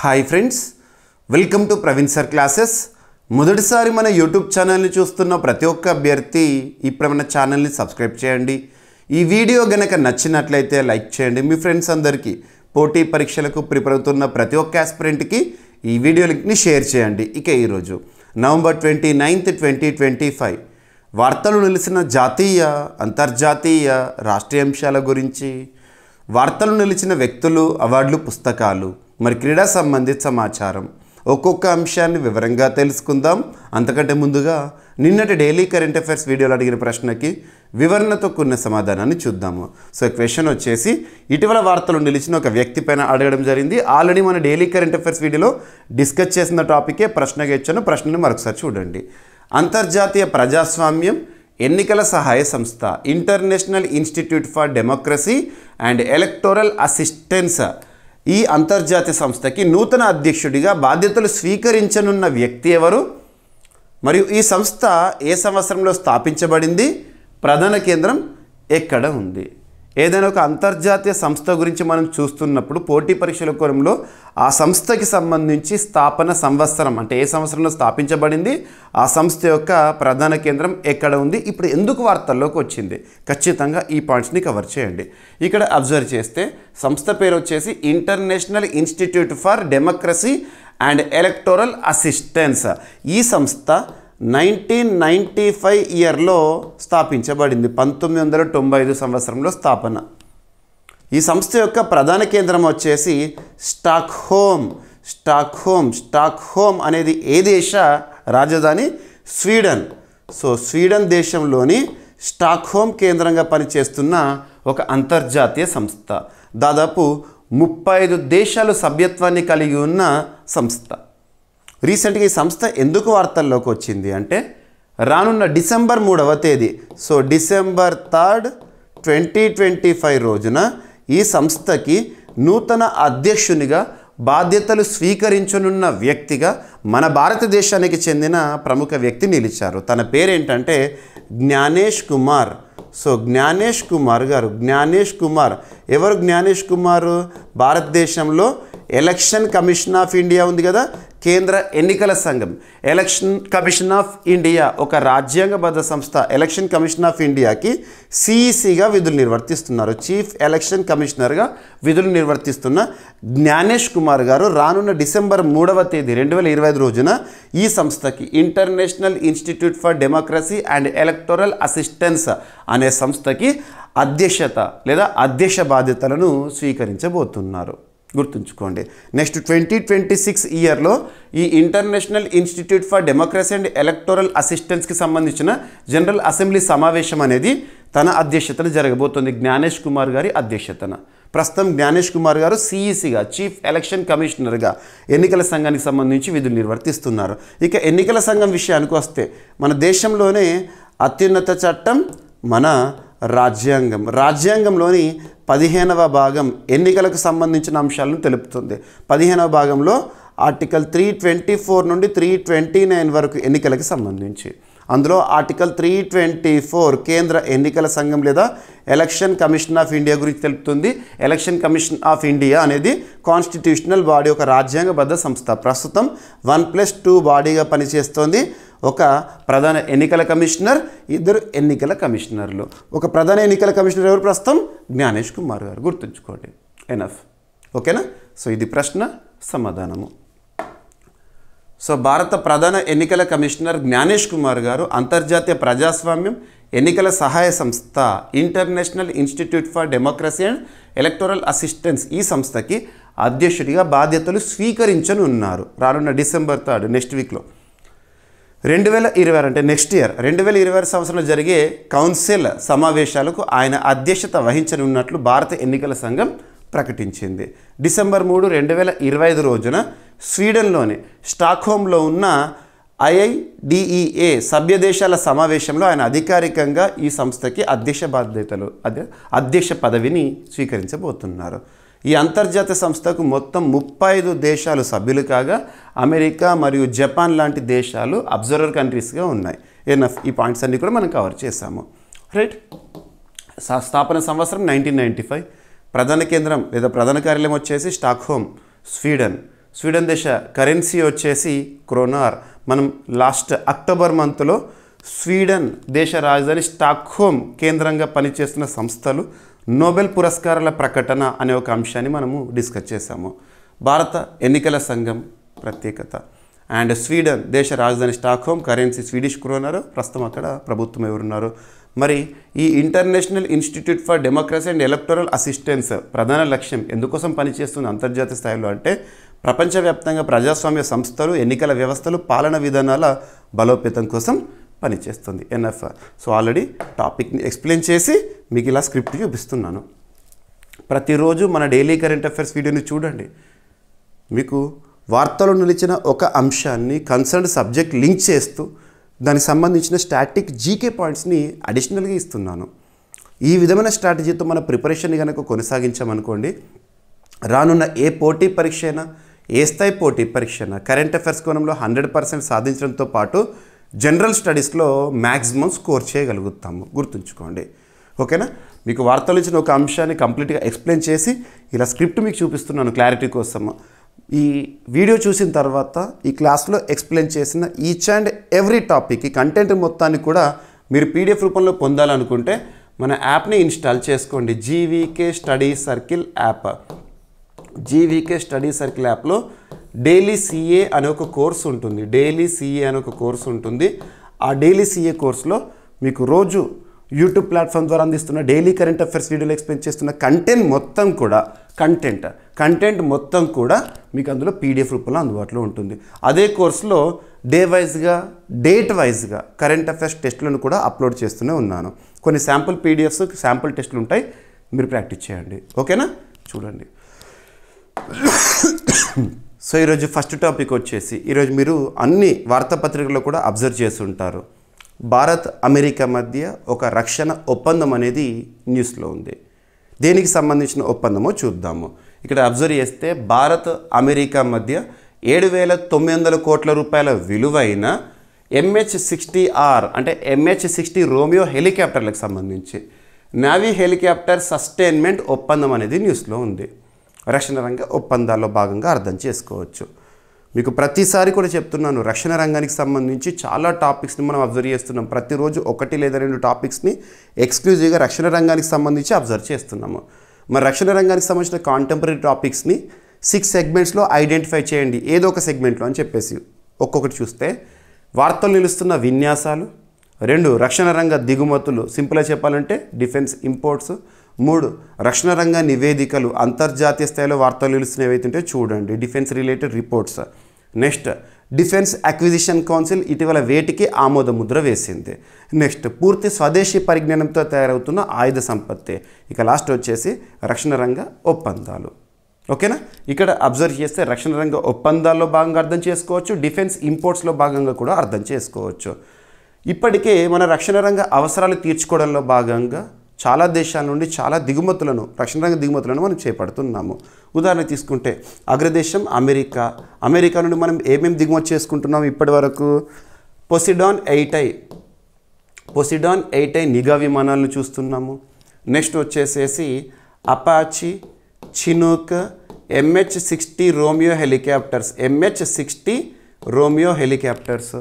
Hi friends, welcome to Praveen sir classes. మొదటిసారి మన YouTube ఛానల్ని చూస్తున్న ప్రతి ఒక్క అభ్యర్థి ఇప్పుడు మన ఛానల్ని సబ్స్క్రైబ్ చేయండి. ఈ వీడియో గనక నచ్చినట్లయితే లైక్ చేయండి. మీ ఫ్రెండ్స్ అందరికీ, పోటీ పరీక్షలకు ప్రిపేర్ అవుతున్న ప్రతి ఒక్క ఆస్పిరెంట్కి ఈ వీడియో లింక్ని షేర్ చేయండి. ఇక ఈరోజు నవంబర్ 29, 2025 వార్తలు నిలిచిన జాతీయ, అంతర్జాతీయ, రాష్ట్రీయ అంశాల గురించి, వార్తలు నిలిచిన వ్యక్తులు, అవార్డులు, పుస్తకాలు, మరి క్రీడా సంబంధిత సమాచారం, ఒక్కొక్క అంశాన్ని వివరంగా తెలుసుకుందాం. అంతకంటే ముందుగా నిన్నటి డైలీ కరెంట్ అఫైర్స్ వీడియోలో అడిగిన ప్రశ్నకి వివరణతో కూడిన సమాధానాన్ని చూద్దాము. సో క్వశ్చన్ వచ్చేసి, ఇటీవల వార్తలు నిలిచిన ఒక వ్యక్తి పైన అడగడం జరిగింది. ఆల్రెడీ మన డైలీ కరెంట్ అఫైర్స్ వీడియోలో డిస్కస్ చేసిన టాపికే ప్రశ్నగా ఇచ్చాను. ప్రశ్నని మరొకసారి చూడండి. అంతర్జాతీయ ప్రజాస్వామ్యం ఎన్నికల సహాయ సంస్థ international institute for democracy and electoral assistance, ఈ అంతర్జాతీయ సంస్థకి నూతన అధ్యక్షుడిగా బాధ్యతలు స్వీకరించనున్న వ్యక్తి ఎవరు? మరియు ఈ సంస్థ ఏ సంవత్సరంలో స్థాపించబడింది? ప్రధాన కేంద్రం ఎక్కడ ఉంది? ఏదైనా ఒక అంతర్జాతీయ సంస్థ గురించి మనం చూస్తున్నప్పుడు పోటీ పరీక్షల కోణంలో ఆ సంస్థకి సంబంధించి స్థాపన సంవత్సరం, అంటే ఏ సంవత్సరంలో స్థాపించబడింది, ఆ సంస్థ యొక్క ప్రధాన కేంద్రం ఎక్కడ ఉంది, ఇప్పుడు ఎందుకు వార్తల్లోకి వచ్చింది, ఖచ్చితంగా ఈ పాయింట్స్ని కవర్ చేయండి. ఇక్కడ అబ్జర్వ్ చేస్తే సంస్థ పేరు వచ్చేసి international institute for democracy and electoral assistance. ఈ సంస్థ 1995 ఇయర్లో స్థాపించబడింది. 1995 సంవత్సరంలో స్థాపన. ఈ సంస్థ యొక్క ప్రధాన కేంద్రం వచ్చేసి స్టాక్హోమ్ అనేది ఏ దేశ రాజధాని? స్వీడన్. సో స్వీడన్ దేశంలోని స్టాక్హోమ్ కేంద్రంగా పనిచేస్తున్న ఒక అంతర్జాతీయ సంస్థ. దాదాపు 35 దేశాలు సభ్యత్వాన్ని కలిగి ఉన్న సంస్థ. రీసెంట్గా ఈ సంస్థ ఎందుకు వార్తల్లోకి వచ్చింది అంటే, రానున్న డిసెంబర్ 3వ తేదీ, సో డిసెంబర్ 3, 2025 రోజున ఈ సంస్థకి నూతన అధ్యక్షునిగా బాధ్యతలు స్వీకరించనున్న వ్యక్తిగా మన భారతదేశానికి చెందిన ప్రముఖ వ్యక్తి నిలిచారు. తన పేరేంటంటే జ్ఞానేష్ కుమార్. సో జ్ఞానేష్ కుమార్ గారు, జ్ఞానేష్ కుమార్ ఎవరు? జ్ఞానేష్ కుమార్ భారతదేశంలో ఎలక్షన్ కమిషన్ ఆఫ్ ఇండియా ఉంది కదా, కేంద్ర ఎన్నికల సంఘం, ఎలక్షన్ కమిషన్ ఆఫ్ ఇండియా ఒక రాజ్యాంగబద్ధ సంస్థ. ఎలక్షన్ కమిషన్ ఆఫ్ ఇండియాకి సిఈసిగా విధులు నిర్వర్తిస్తున్నారు. చీఫ్ ఎలక్షన్ కమిషనర్గా విధులు నిర్వర్తిస్తున్న జ్ఞానేష్ కుమార్ గారు రానున్న డిసెంబర్ 3వ తేదీ 2025 రోజున ఈ సంస్థకి international institute for democracy and electoral assistance అనే సంస్థకి అధ్యక్షత లేదా అధ్యక్ష బాధ్యతలను స్వీకరించబోతున్నారు. గుర్తుంచుకోండి. నెక్స్ట్ 2026 ఇయర్లో ఈ international institute for democracy and electoral అసిస్టెన్స్కి సంబంధించిన జనరల్ అసెంబ్లీ సమావేశం అనేది తన అధ్యక్షతన జరగబోతుంది. జ్ఞానేష్ కుమార్ గారి అధ్యక్షతన. ప్రస్తుతం జ్ఞానేష్ కుమార్ గారు సిఈసిగా, చీఫ్ ఎలక్షన్ కమిషనర్గా ఎన్నికల సంఘానికి సంబంధించి విధులు నిర్వర్తిస్తున్నారు. ఇక ఎన్నికల సంఘం విషయానికి వస్తే, మన దేశంలోనే అత్యున్నత చట్టం మన రాజ్యాంగంలోని 15వ భాగం ఎన్నికలకు సంబంధించిన అంశాలను తెలుపుతుంది. 15వ భాగంలో ఆర్టికల్ 324 నుండి 329 వరకు ఎన్నికలకు సంబంధించి, అందులో ఆర్టికల్ 324 కేంద్ర ఎన్నికల సంఘం లేదా ఎలక్షన్ కమిషన్ ఆఫ్ ఇండియా గురించి తెలుపుతుంది. ఎలక్షన్ కమిషన్ ఆఫ్ ఇండియా అనేది కాన్స్టిట్యూషనల్ బాడీ, ఒక రాజ్యాంగబద్ధ సంస్థ. ప్రస్తుతం 1+2 బాడీగా పనిచేస్తోంది. ఒక ప్రధాన ఎన్నికల కమిషనర్, 2 ఎన్నికల కమిషనర్లు. ఒక ప్రధాన ఎన్నికల కమిషనర్ ఎవరు? ప్రస్తుతం జ్ఞానేష్ కుమార్ గారు. గుర్తుంచుకోండి. ఎనఫ్. ఓకేనా? సో ఇది ప్రశ్న సమాధానము. సో భారత ప్రధాన ఎన్నికల కమిషనర్ జ్ఞానేష్ కుమార్ గారు అంతర్జాతీయ ప్రజాస్వామ్యం ఎన్నికల సహాయ సంస్థ international institute for democracy and electoral assistance, ఈ సంస్థకి అధ్యక్షుడిగా బాధ్యతలు స్వీకరించనున్నారు రానున్న డిసెంబర్ 3, నెక్స్ట్ వీక్లో. 2026 అంటే నెక్స్ట్ ఇయర్ 2026 సంవత్సరంలో జరిగే కౌన్సిల్ సమావేశాలకు ఆయన అధ్యక్షత వహించనున్నట్లు భారత ఎన్నికల సంఘం ప్రకటించింది. డిసెంబర్ 3, 2025 రోజున స్వీడన్లోని స్టాక్హోమ్లో ఉన్న IIDEA సభ్య దేశాల సమావేశంలో ఆయన అధికారికంగా ఈ సంస్థకి అధ్యక్ష పదవిని స్వీకరించబోతున్నారు. ఈ అంతర్జాతీయ సంస్థకు మొత్తం 35 దేశాలు సభ్యులు కాగా అమెరికా మరియు జపాన్ లాంటి దేశాలు అబ్జర్వర్ కంట్రీస్గా ఉన్నాయి. ఎనఫ్. ఈ పాయింట్స్ అన్నీ కూడా మనం కవర్ చేసాము. రైట్. స్థాపన సంవత్సరం 1995. ప్రధాన కేంద్రం లేదా ప్రధాన కార్యాలయం వచ్చేసి స్టాక్హోమ్, స్వీడన్. స్వీడన్ దేశ కరెన్సీ వచ్చేసి క్రోనార్. మనం లాస్ట్ అక్టోబర్ మంత్లో స్వీడన్ దేశ రాజధాని స్టాక్హోమ్ కేంద్రంగా పనిచేస్తున్న సంస్థలు నోబెల్ పురస్కారాల ప్రకటన అనే ఒక అంశాన్ని మనము డిస్కస్ చేశాము. భారత ఎన్నికల సంఘం ప్రత్యేకత అండ్ స్వీడన్ దేశ రాజధాని స్టాక్హోమ్, కరెన్సీ స్వీడిష్ క్రోనర్, ప్రస్తుతం అక్కడ ప్రభుత్వం ఎవరున్నారు. మరి ఈ international institute for democracy and electoral assistance ప్రధాన లక్ష్యం ఎందుకోసం పనిచేస్తుంది అంతర్జాతీయ స్థాయిలో అంటే ప్రపంచవ్యాప్తంగా ప్రజాస్వామ్య సంస్థలు, ఎన్నికల వ్యవస్థలు, పాలన విధానాల బలోపేతం కోసం పనిచేస్తుంది ఎన్ఎఫ్. సో ఆల్రెడీ టాపిక్ని ఎక్స్ప్లెయిన్ చేసి మీకు ఇలా స్క్రిప్ట్ చూపిస్తున్నాను. ప్రతిరోజు మన డైలీ కరెంట్ అఫైర్స్ వీడియోని చూడండి. మీకు వార్తలో నిలిచిన ఒక అంశాన్ని కన్సర్న్ సబ్జెక్ట్ లింక్ చేస్తూ దానికి సంబంధించిన స్టాటిక్ జీకే పాయింట్స్ని అడిషనల్గా ఇస్తున్నాను. ఈ విధమైన స్ట్రాటజీతో మన ప్రిపరేషన్ని కనుక కొనసాగించామనుకోండి, రానున్న ఏ పోటీ పరీక్ష అయినా, ఏ స్థాయి పోటీ పరీక్ష అయినా కరెంట్ అఫైర్స్ కోణంలో 100% సాధించడంతో పాటు జనరల్ స్టడీస్లో మ్యాక్సిమం స్కోర్ చేయగలుగుతాము. గుర్తుంచుకోండి, ఓకేనా? మీకు వార్తలు ఇచ్చిన ఒక అంశాన్ని కంప్లీట్గా ఎక్స్ప్లెయిన్ చేసి ఇలా స్క్రిప్ట్ మీకు చూపిస్తున్నాను క్లారిటీ కోసం. ఈ వీడియో చూసిన తర్వాత ఈ క్లాస్లో ఎక్స్ప్లెయిన్ చేసిన ఈచ్ అండ్ ఎవ్రీ టాపిక్, ఈ కంటెంట్ మొత్తాన్ని కూడా మీరు పీడిఎఫ్ రూపంలో పొందాలనుకుంటే మన యాప్ని ఇన్స్టాల్ చేసుకోండి. GVK study circle app. GVK study circle యాప్లో డైలీ సిఏ అనే ఒక కోర్స్ ఉంటుంది. డైలీ సిఏ అనే ఒక కోర్స్ ఉంటుంది. ఆ డైలీ సిఏ కోర్సులో మీకు రోజు యూట్యూబ్ ప్లాట్ఫామ్ ద్వారా అందిస్తున్న డైలీ కరెంట్ అఫైర్స్ వీడియోలో ఎక్స్ప్లెయిన్ చేస్తున్న కంటెంట్ మొత్తం కూడా మీకు అందులో పీడిఎఫ్ రూపంలో అందుబాటులో ఉంటుంది. అదే కోర్సులో డేట్ వైజ్గా కరెంట్ అఫైర్స్ టెస్టులను కూడా అప్లోడ్ చేస్తూనే ఉన్నాను. కొన్ని శాంపుల్ పీడిఎఫ్స్, శాంపుల్ టెస్టులు ఉంటాయి, మీరు ప్రాక్టీస్ చేయండి. ఓకేనా? చూడండి. సో ఈరోజు ఫస్ట్ టాపిక్ వచ్చేసి, ఈరోజు మీరు అన్ని వార్తాపత్రికల్లో కూడా అబ్జర్వ్ చేసి ఉంటారు, భారత్ అమెరికా మధ్య ఒక రక్షణ ఒప్పందం అనేది న్యూస్లో ఉంది. దేనికి సంబంధించిన ఒప్పందమో చూద్దాము. ఇక్కడ అబ్జర్వ్ చేస్తే భారత్ అమెరికా మధ్య 7,900 కోట్ల రూపాయల విలువైన MH-60R అంటే MH-60 రోమియో హెలికాప్టర్లకు సంబంధించి నావీ హెలికాప్టర్ సస్టైన్మెంట్ ఒప్పందం అనేది న్యూస్లో ఉంది. రక్షణ రంగ ఒప్పందాల్లో భాగంగా అర్థం చేసుకోవచ్చు. మీకు ప్రతిసారి కూడా చెప్తున్నాను, రక్షణ రంగానికి సంబంధించి చాలా టాపిక్స్ని మనం అబ్జర్వ్ చేస్తున్నాం. ప్రతిరోజు 1 లేదా 2 టాపిక్స్ని ఎక్స్క్లూజివ్గా రక్షణ రంగానికి సంబంధించి అబ్జర్వ్ చేస్తున్నాము. మరి రక్షణ రంగానికి సంబంధించిన కాంటెంపరీ టాపిక్స్ని 6 సెగ్మెంట్స్లో ఐడెంటిఫై చేయండి, ఏదో ఒక సెగ్మెంట్లో అని చెప్పేసి ఒక్కొక్కటి చూస్తే, వార్తలు నిలుస్తున్న విన్యాసాలు, 2 రక్షణ రంగ దిగుమతులు, సింపుల్గా చెప్పాలంటే డిఫెన్స్ ఇంపోర్ట్స్, 3 రక్షణ రంగ నివేదికలు, అంతర్జాతీయ స్థాయిలో వార్తలు నిలుస్తున్న ఏవైతుంటే చూడండి, defence related reports. Next defence acquisition council ఇటీవల వేటికి ఆమోద ముద్ర వేసింది. నెక్స్ట్ పూర్తి స్వదేశీ పరిజ్ఞానంతో తయారవుతున్న ఆయుధ సంపత్తి. ఇక లాస్ట్ వచ్చేసి రక్షణ రంగ ఒప్పందాలు. ఓకేనా? ఇక్కడ అబ్జర్వ్ చేస్తే రక్షణ రంగ ఒప్పందాల్లో భాగంగా అర్థం చేసుకోవచ్చు, డిఫెన్స్ ఇంపోర్ట్స్లో భాగంగా కూడా అర్థం చేసుకోవచ్చు. ఇప్పటికే మన రక్షణ రంగ అవసరాలు తీర్చుకోవడంలో భాగంగా చాలా దేశాల నుండి చాలా దిగుమతులను, రక్షణ రంగ దిగుమతులను మనం చేపడుతున్నాము. ఉదాహరణ తీసుకుంటే అగ్రదేశం అమెరికా నుండి మనం ఏమేమి దిగుమతి చేసుకుంటున్నాము ఇప్పటి వరకు? పొసిడాన్ 8I నిఘా విమానాలను చూస్తున్నాము. నెక్స్ట్ వచ్చేసేసి Apache, Chinook, MH-60 Romeo helicopters.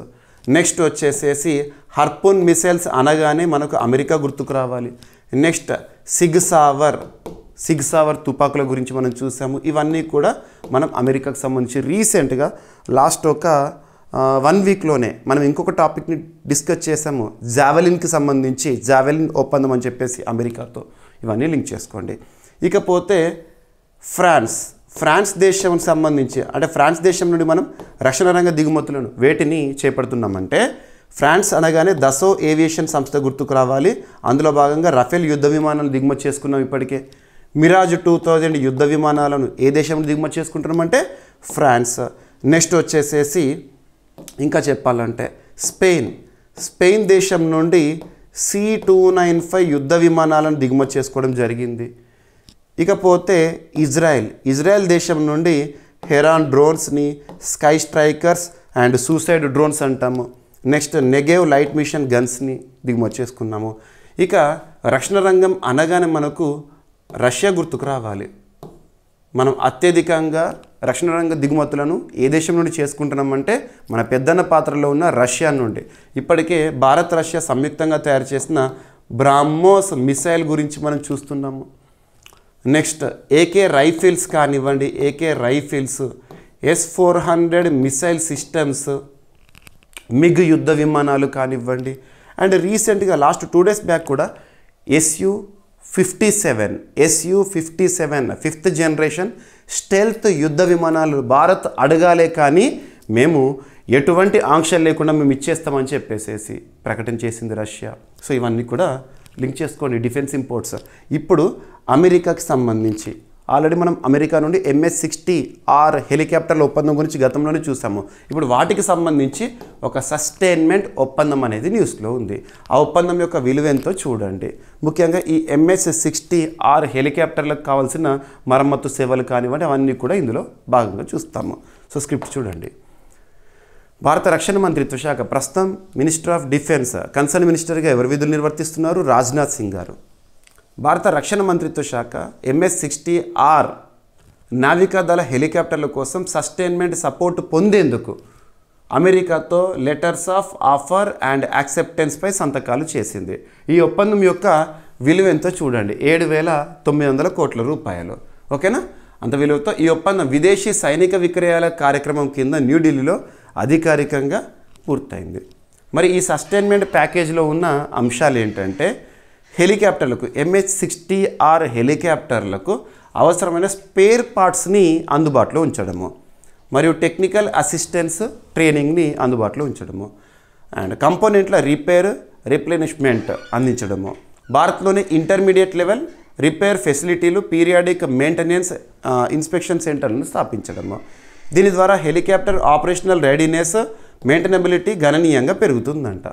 Next వచ్చేసేసి హర్పూన్ మిసైల్స్ అనగానే మనకు అమెరికా గుర్తుకు రావాలి. నెక్స్ట్ సిగ్సావర్ తుపాకుల గురించి మనం చూసాము. ఇవన్నీ కూడా మనం అమెరికాకు సంబంధించి రీసెంట్గా లాస్ట్ ఒక 1 వీక్లోనే మనం ఇంకొక టాపిక్ని డిస్కస్ చేసాము, జావెలిన్కి సంబంధించి, జావెలిన్ ఒప్పందం అని చెప్పేసి అమెరికాతో. ఇవన్నీ లింక్ చేసుకోండి. ఇకపోతే ఫ్రాన్స్ దేశం సంబంధించి, అంటే ఫ్రాన్స్ దేశం నుండి మనం రక్షణ రంగ దిగుమతులను వేటిని చేపడుతున్నామంటే, ఫ్రాన్స్ అనగానే దసో ఏవియేషన్ సంస్థ గుర్తుకు రావాలి. అందులో భాగంగా రఫేల్ యుద్ధ విమానాలను దిగుమతి చేసుకున్నాం ఇప్పటికే. మిరాజ్ 2000 యుద్ధ విమానాలను ఏ దేశం నుండి దిగుమతి చేసుకుంటున్నామంటే ఫ్రాన్స్. నెక్స్ట్ వచ్చేసేసి ఇంకా చెప్పాలంటే స్పెయిన్ దేశం నుండి C-295 యుద్ధ విమానాలను దిగుమతి చేసుకోవడం జరిగింది. ఇకపోతే ఇజ్రాయెల్ దేశం నుండి హెరాన్ డ్రోన్స్ని, sky strikers and suicide drones అంటాము. నెక్స్ట్ నెగేవ్ లైట్ మిషన్ గన్స్ని దిగుమతి చేసుకున్నాము. ఇక రక్షణ రంగం అనగానే మనకు రష్యా గుర్తుకు రావాలి. మనం అత్యధికంగా రక్షణ రంగ దిగుమతులను ఏ దేశం నుండి చేసుకుంటున్నామంటే మన పెద్దన్న పాత్రలో ఉన్న రష్యా నుండి. ఇప్పటికే భారత్ రష్యా సంయుక్తంగా తయారు చేసిన బ్రాహ్మోస్ మిసైల్ గురించి మనం చూస్తున్నాము. నెక్స్ట్ ఏకే రైఫిల్స్ కానివ్వండి, AK rifles, S-400 missile systems, MiG యుద్ధ విమానాలు కానివ్వండి, అండ్ రీసెంట్గా లాస్ట్ 2 days బ్యాక్ కూడా SU-57 5th జనరేషన్ స్టెల్త్ యుద్ధ విమానాలు భారత్ అడగాలే కానీ మేము ఎటువంటి ఆంక్షలు లేకుండా మేము ఇచ్చేస్తామని చెప్పేసి ప్రకటన చేసింది రష్యా. సో ఇవన్నీ కూడా లింక్ చేసుకోండి. Defence imports. ఇప్పుడు అమెరికాకి సంబంధించి ఆల్రెడీ మనం అమెరికా నుండి MS-60R హెలికాప్టర్ల ఒప్పందం గురించి గతంలోనే చూసాము. ఇప్పుడు వాటికి సంబంధించి ఒక సస్టైన్మెంట్ ఒప్పందం అనేది న్యూస్లో ఉంది. ఆ ఒప్పందం యొక్క విలువ ఎంతో చూడండి. ముఖ్యంగా ఈ MS-60R హెలికాప్టర్లకు కావాల్సిన మరమ్మతు సేవలు కానివ్వండి, అవన్నీ కూడా ఇందులో భాగంగా చూస్తాము. సో స్క్రిప్ట్ చూడండి. భారత రక్షణ మంత్రిత్వ శాఖ ప్రస్తుతం మినిస్టర్ ఆఫ్ డిఫెన్స్ కన్సర్న్ మినిస్టర్గా ఎవరు విధులు నిర్వర్తిస్తున్నారు? రాజ్నాథ్ సింగ్ గారు. భారత రక్షణ మంత్రిత్వ శాఖ MS-60R నావికాదళ హెలికాప్టర్ల కోసం సస్టైన్మెంట్ సపోర్ట్ పొందేందుకు అమెరికాతో లెటర్స్ ఆఫ్ ఆఫర్ అండ్ యాక్సెప్టెన్స్పై సంతకాలు చేసింది. ఈ ఒప్పందం యొక్క విలువ ఎంతో చూడండి. 7,900 కోట్ల రూపాయలు. ఓకేనా? అంత విలువతో ఈ ఒప్పందం విదేశీ సైనిక విక్రయాల కార్యక్రమం కింద న్యూఢిల్లీలో అధికారికంగా పూర్తయింది. మరి ఈ సస్టైన్మెంట్ ప్యాకేజ్లో ఉన్న అంశాలు ఏంటంటే హెలికాప్టర్లకు MS-60R హెలికాప్టర్లకు అవసరమైన స్పేర్ పార్ట్స్ని అందుబాటులో ఉంచడము, మరియు టెక్నికల్ అసిస్టెన్స్ ట్రైనింగ్ని అందుబాటులో ఉంచడము, అండ్ కంపోనెంట్ల రిపేర్ రిప్లెనిష్మెంట్ అందించడము, భారత్లోని ఇంటర్మీడియట్ లెవెల్ రిపేర్ ఫెసిలిటీలు, పీరియాడిక్ మెయింటెనెన్స్ ఇన్స్పెక్షన్ సెంటర్లను స్థాపించడము. దీని ద్వారా హెలికాప్టర్ ఆపరేషనల్ రెడీనెస్, మెయింటెనబిలిటీ గణనీయంగా పెరుగుతుందంట.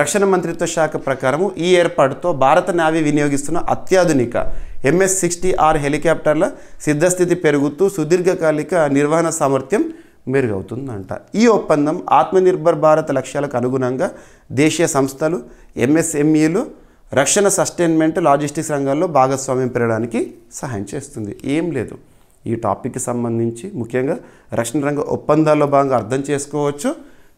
రక్షణ మంత్రిత్వ శాఖ ప్రకారం ఈ ఏర్పాటుతో భారత నావీ వినియోగిస్తున్న అత్యాధునిక MS-60R హెలికాప్టర్ల సిద్ధస్థితి పెరుగుతూ సుదీర్ఘకాలిక నిర్వహణ సామర్థ్యం మెరుగవుతుందంట. ఈ ఒప్పందం ఆత్మనిర్భర్ భారత్ లక్ష్యాలకు అనుగుణంగా దేశీయ సంస్థలు, MSMEలు రక్షణ సస్టైన్మెంట్ లాజిస్టిక్స్ రంగాల్లో భాగస్వామ్యం పెరగడానికి సహాయం చేస్తుంది. ఏం లేదు, ఈ టాపిక్కి సంబంధించి ముఖ్యంగా రక్షణ రంగ ఒప్పందాల్లో భాగంగా అర్థం చేసుకోవచ్చు.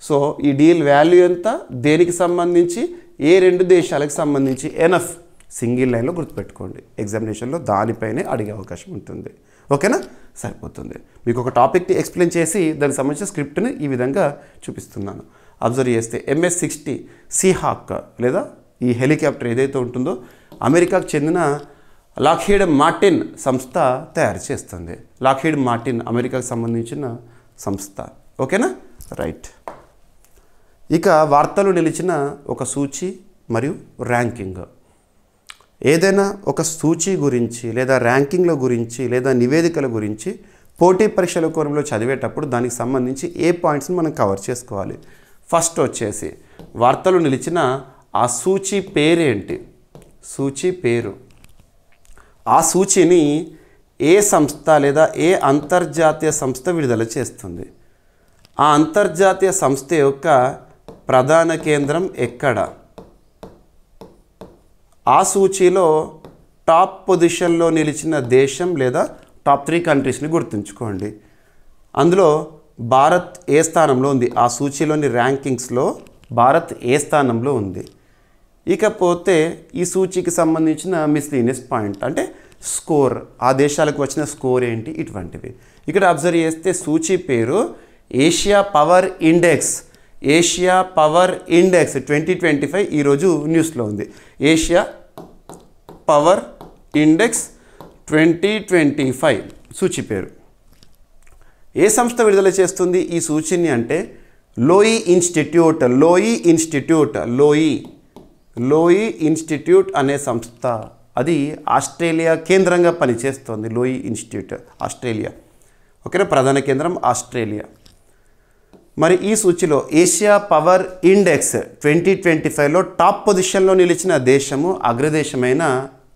సో ఈ డీల్ వాల్యూ ఎంత, దేనికి సంబంధించి, ఏ 2 దేశాలకు సంబంధించి, ఎనఫ్ సింగిల్ లైన్లో గుర్తుపెట్టుకోండి. ఎగ్జామినేషన్లో దానిపైనే అడిగే అవకాశం ఉంటుంది. ఓకేనా? సరిపోతుంది. మీకు ఒక టాపిక్ని ఎక్స్ప్లెయిన్ చేసి దానికి సంబంధించిన స్క్రిప్ట్ని ఈ విధంగా చూపిస్తున్నాను. అబ్జర్వ్ చేస్తే MS-60 సీహాక్ లేదా ఈ హెలికాప్టర్ ఏదైతే ఉంటుందో అమెరికాకు చెందిన లాక్హీడ్ మార్టిన్ సంస్థ తయారు చేస్తుంది. లాక్హీడ్ మార్టిన్ అమెరికాకు సంబంధించిన సంస్థ. ఓకేనా? రైట్. ఇక వార్తలు నిలిచిన ఒక సూచి మరియు ర్యాంకింగ్. ఏదైనా ఒక సూచి గురించి లేదా ర్యాంకింగ్ల గురించి లేదా నివేదికల గురించి పోటీ పరీక్షల కోణంలో చదివేటప్పుడు దానికి సంబంధించి ఏ పాయింట్స్ని మనం కవర్ చేసుకోవాలి. ఫస్ట్ వచ్చేసి వార్తలు నిలిచిన ఆ సూచి పేరేంటి, సూచి పేరు. ఆ సూచిని ఏ సంస్థ లేదా ఏ అంతర్జాతీయ సంస్థ విడుదల చేస్తుంది. ఆ అంతర్జాతీయ సంస్థ యొక్క ప్రధాన కేంద్రం ఎక్కడ. ఆ సూచీలో టాప్ పొజిషన్లో నిలిచిన దేశం లేదా టాప్ 3 కంట్రీస్ని గుర్తుంచుకోండి. అందులో భారత్ ఏ స్థానంలో ఉంది, ఆ సూచీలోని ర్యాంకింగ్స్లో భారత్ ఏ స్థానంలో ఉంది. ఇకపోతే ఈ సూచీకి సంబంధించిన మిస్లీనియస్ పాయింట్ అంటే స్కోర్, ఆ దేశాలకు వచ్చిన స్కోర్ ఏంటి, ఇటువంటివి. ఇక్కడ అబ్జర్వ్ చేస్తే సూచీ పేరు Asia power index. Asia power index 2025 ఈరోజు న్యూస్లో ఉంది. ఏషియా పవర్ ఇండెక్స్ 2025 సూచి పేరు. ఏ సంస్థ విడుదల చేస్తుంది ఈ సూచిని అంటే లోయి ఇన్స్టిట్యూట్. లోయి ఇన్స్టిట్యూట్ అనే సంస్థ, అది ఆస్ట్రేలియా కేంద్రంగా పనిచేస్తుంది. లోయి ఇన్స్టిట్యూట్ ఆస్ట్రేలియా. ఓకేనా? ప్రధాన కేంద్రం ఆస్ట్రేలియా. మరి ఈ సూచిలో ఏషియా పవర్ ఇండెక్స్ 2025లో టాప్ పొజిషన్లో నిలిచిన దేశము అగ్రదేశమైన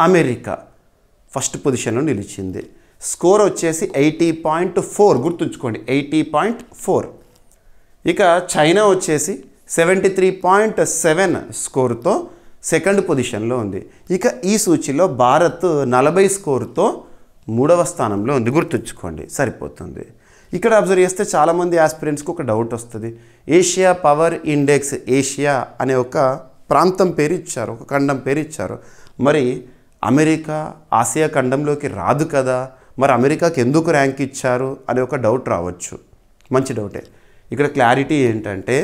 అమెరికా ఫస్ట్ పొజిషన్లో నిలిచింది. స్కోర్ వచ్చేసి 80.4, గుర్తుంచుకోండి 80.4. ఇక చైనా వచ్చేసి 73.7 స్కోర్తో సెకండ్ పొజిషన్లో ఉంది. ఇక ఈ సూచిలో భారత్ 40 స్కోర్తో 3వ స్థానంలో ఉంది. గుర్తుంచుకోండి, సరిపోతుంది. ఇక్కడ అబ్జర్వ్ చేస్తే చాలామంది ఆస్పిరెంట్స్కి ఒక డౌట్ వస్తుంది. ఏషియా పవర్ ఇండెక్స్, ఏషియా అనే ఒక ప్రాంతం పేరు ఇచ్చారు, ఒక ఖండం పేరు ఇచ్చారు. మరి అమెరికా ఆసియా ఖండంలోకి రాదు కదా, మరి అమెరికాకి ఎందుకు ర్యాంక్ ఇచ్చారు అనే ఒక డౌట్ రావచ్చు. మంచి డౌటే. ఇక్కడ క్లారిటీ ఏంటంటే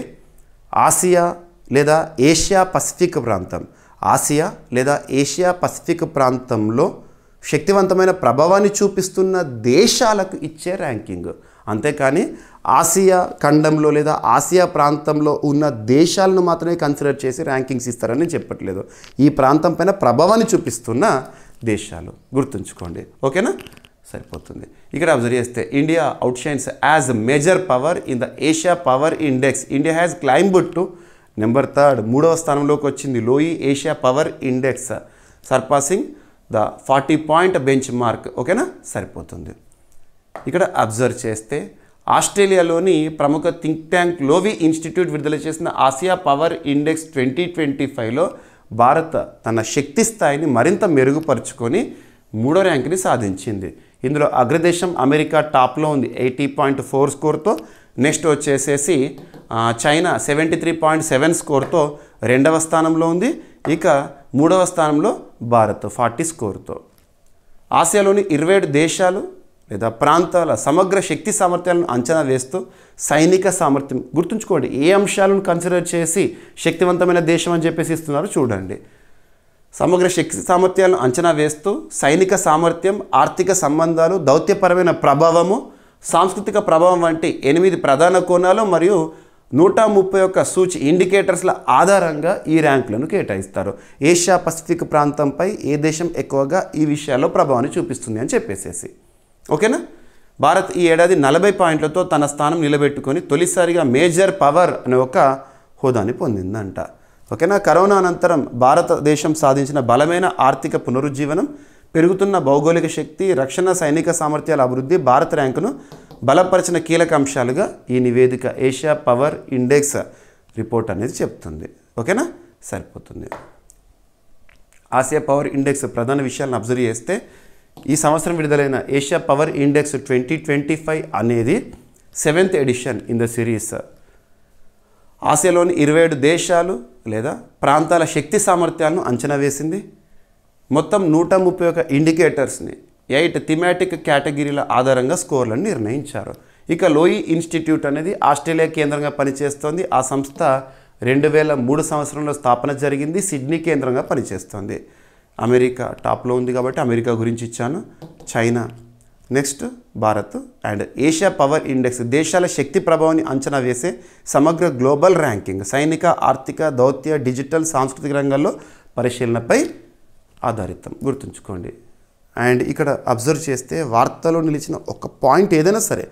ఆసియా లేదా ఏషియా పసిఫిక్ ప్రాంతం, ఆసియా లేదా ఏషియా పసిఫిక్ ప్రాంతంలో శక్తివంతమైన ప్రభావాన్ని చూపిస్తున్న దేశాలకు ఇచ్చే ర్యాంకింగ్. అంతేకాని ఆసియా ఖండంలో లేదా ఆసియా ప్రాంతంలో ఉన్న దేశాలను మాత్రమే కన్సిడర్ చేసి ర్యాంకింగ్స్ ఇస్తారని చెప్పట్లేదు. ఈ ప్రాంతం పైన ప్రభావాన్ని చూపిస్తున్న దేశాలు గుర్తుంచుకోండి. ఓకేనా, సరిపోతుంది. ఇక్కడ అబ్జర్వ్ చేస్తే India outshines as major power in the Asia power index. India has climbed to number 3, 3వ స్థానంలోకి వచ్చింది లోయి Asia power index, surpassing the 40 point benchmark. ఓకేనా, సరిపోతుంది. ఇక్కడ అబ్జర్వ్ చేస్తే ఆస్ట్రేలియాలోని ప్రముఖ థింక్ ట్యాంక్ లోవి ఇన్స్టిట్యూట్ విడుదల చేసిన ఆసియా పవర్ ఇండెక్స్ 2025లో భారత్ తన శక్తి స్థాయిని మరింత మెరుగుపరుచుకొని 3వ ర్యాంక్ని సాధించింది. ఇందులో అగ్రదేశం అమెరికా టాప్లో ఉంది 80.4 స్కోర్తో. నెక్స్ట్ వచ్చేసేసి చైనా 73.7 స్కోర్తో 2వ స్థానంలో ఉంది. ఇక 3వ స్థానంలో భారత్ 40 స్కోర్తో. ఆసియాలోని 27 దేశాలు లేదా ప్రాంతాల సమగ్ర శక్తి సామర్థ్యాలను అంచనా వేస్తూ సైనిక సామర్థ్యం, గుర్తుంచుకోండి ఏ అంశాలను కన్సిడర్ చేసి శక్తివంతమైన దేశం అని చెప్పేసి ఇస్తున్నారు చూడండి. సమగ్ర శక్తి సామర్థ్యాలను అంచనా వేస్తూ సైనిక సామర్థ్యం, ఆర్థిక సంబంధాలు, దౌత్యపరమైన ప్రభావము, సాంస్కృతిక ప్రభావం వంటి 8 ప్రధాన కోణాలు మరియు 131 సూచి ఇండికేటర్స్ల ఆధారంగా ఈ ర్యాంకులను కేటాయిస్తారు. ఏషియా పసిఫిక్ ప్రాంతంపై ఏ దేశం ఎక్కువగా ఈ విషయాల్లో ప్రభావాన్ని చూపిస్తుంది అని చెప్పేసేసి. ఓకేనా, భారత్ ఈ ఏడాది 40 పాయింట్లతో తన స్థానం నిలబెట్టుకొని తొలిసారిగా మేజర్ పవర్ అనే ఒక హోదాని పొందిందంట. ఓకేనా, కరోనా అనంతరం భారతదేశం సాధించిన బలమైన ఆర్థిక పునరుజ్జీవనం, పెరుగుతున్న భౌగోళిక శక్తి, రక్షణ, సైనిక సామర్థ్యాల అభివృద్ధి భారత ర్యాంకును బలపరిచిన కీలక అంశాలుగా ఈ నివేదిక ఏషియా పవర్ ఇండెక్స్ రిపోర్ట్ అనేది చెప్తుంది. ఓకేనా, సరిపోతుంది. ఆసియా పవర్ ఇండెక్స్ ప్రధాన విషయాలను అబ్జర్వ్ చేస్తే ఈ సంవత్సరం విడుదలైన ఏషియా పవర్ ఇండెక్స్ 2025 అనేది 7th edition in the series. ఆసియాలోని 27 దేశాలు లేదా ప్రాంతాల శక్తి సామర్థ్యాలను అంచనా వేసింది. మొత్తం 131 ఇండికేటర్స్ని 8 థిమాటిక్ కేటగిరీల ఆధారంగా స్కోర్లను నిర్ణయించారు. ఇక లోయి ఇన్స్టిట్యూట్ అనేది ఆస్ట్రేలియా కేంద్రంగా పనిచేస్తోంది. ఆ సంస్థ 2003 సంవత్సరంలో స్థాపన జరిగింది. సిడ్నీ కేంద్రంగా పనిచేస్తోంది. అమెరికా టాప్లో ఉంది కాబట్టి అమెరికా గురించి ఇచ్చాను. China, next Bharat and Asia power index దేశాల శక్తి ప్రభావాన్ని అంచనా వేసే సమగ్ర గ్లోబల్ ర్యాంకింగ్ సైనిక, ఆర్థిక, దౌత్య, డిజిటల్, సాంస్కృతిక రంగాల్లో పరిశీలనపై ఆధారితం. గుర్తుంచుకోండి. అండ్ ఇక్కడ అబ్జర్వ్ చేస్తే వార్తలో నిలిచిన ఒక పాయింట్ ఏదైనా సరే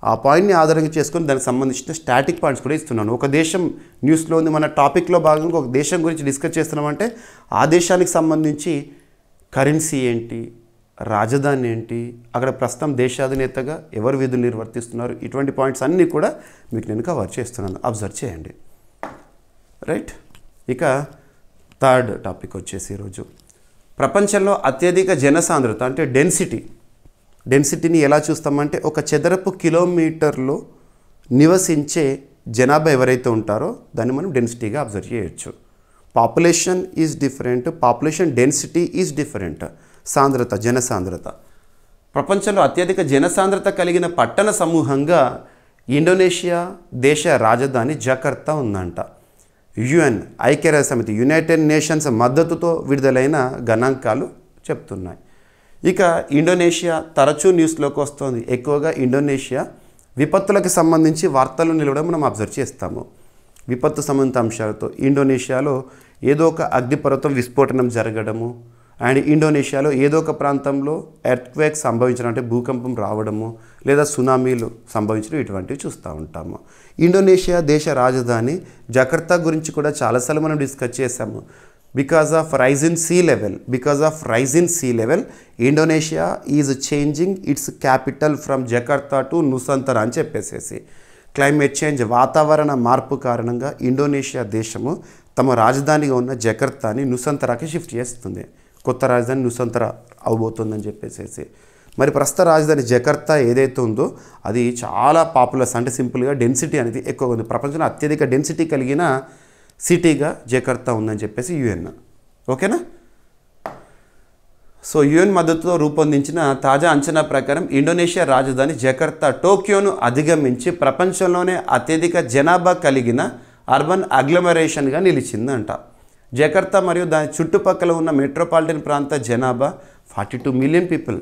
ఆ పాయింట్ని ఆధారంగా చేసుకొని దానికి సంబంధించిన స్టాటిక్ పాయింట్స్ కూడా ఇస్తున్నాను. ఒక దేశం న్యూస్లో ఉంది, మన టాపిక్లో భాగంగా ఒక దేశం గురించి డిస్కస్ చేస్తున్నామంటే ఆ దేశానికి సంబంధించి కరెన్సీ ఏంటి, రాజధాని ఏంటి, అక్కడ ప్రస్తుతం దేశాధినేతగా ఎవరు విధులు నిర్వర్తిస్తున్నారు, ఇటువంటి పాయింట్స్ అన్నీ కూడా మీకు నేను కవర్ చేస్తున్నాను. అబ్జర్వ్ చేయండి. రైట్, ఇక 3rd టాపిక్ వచ్చేసి ఈరోజు ప్రపంచంలో అత్యధిక జనసాంద్రత అంటే డెన్సిటీని ఎలా చూస్తామంటే ఒక చదరపు కిలోమీటర్లో నివసించే జనాభా ఎవరైతే ఉంటారో దాన్ని మనం డెన్సిటీగా అబ్జర్వ్ చేయొచ్చు. Population is different, population density is different. సాంద్రత, జనసాంద్రత. ప్రపంచంలో అత్యధిక జనసాంద్రత కలిగిన పట్టణ సమూహంగా ఇండోనేషియా దేశ రాజధాని జకర్తా ఉందంట. యుఎన్ ఐక్యరాజ్య సమితి యునైటెడ్ నేషన్స్ మద్దతుతో విడుదలైన గణాంకాలు చెప్తున్నాయి. ఇక ఇండోనేషియా తరచూ న్యూస్లోకి వస్తుంది. ఎక్కువగా ఇండోనేషియా విపత్తులకు సంబంధించి వార్తలు నిలవడం మనం అబ్జర్వ్ చేస్తాము. విపత్తు సంబంధిత అంశాలతో ఇండోనేషియాలో ఏదో ఒక అగ్నిపర్వతం విస్ఫోటనం జరగడము అండ్ ఇండోనేషియాలో ఏదో ఒక ప్రాంతంలో ఎర్త్క్వేక్ సంభవించడం అంటే భూకంపం రావడము లేదా సునామీలు సంభవించడం ఇటువంటివి చూస్తూ ఉంటాము. ఇండోనేషియా దేశ రాజధాని జకర్తా గురించి కూడా చాలాసార్లు మనం డిస్కస్ చేసాము. Because of rise in sea level, Indonesia is changing its capital from Jakarta to Nusantara అని చెప్పేసేసి. క్లైమేట్ చేంజ్, వాతావరణ మార్పు కారణంగా ఇండోనేషియా దేశము తమ రాజధానిగా ఉన్న జకర్తాని నుసంతరాకి షిఫ్ట్ చేస్తుంది. కొత్త రాజధాని నుసంతరా అవబోతుందని చెప్పేసేసి. మరి ప్రస్తుత రాజధాని జకర్తా ఏదైతే ఉందో అది చాలా పాపులస్, అంటే సింపుల్గా డెన్సిటీ అనేది ఎక్కువ ఉంది. ప్రపంచంలో అత్యధిక డెన్సిటీ కలిగిన సిటీగా జకర్తా ఉందని చెప్పేసి యుఎన్. ఓకేనా? సో యుఎన్ మద్దతుతో రూపొందించిన తాజా అంచనా ప్రకారం ఇండోనేషియా రాజధాని జకర్తా టోక్యోను అధిగమించి ప్రపంచంలోనే అత్యధిక జనాభా కలిగిన అర్బన్ అగ్లమరేషన్గా నిలిచిందంట. జకర్తా మరియు దాని చుట్టుపక్కల ఉన్న మెట్రోపాలిటన్ ప్రాంత జనాభా 42 మిలియన్ పీపుల్.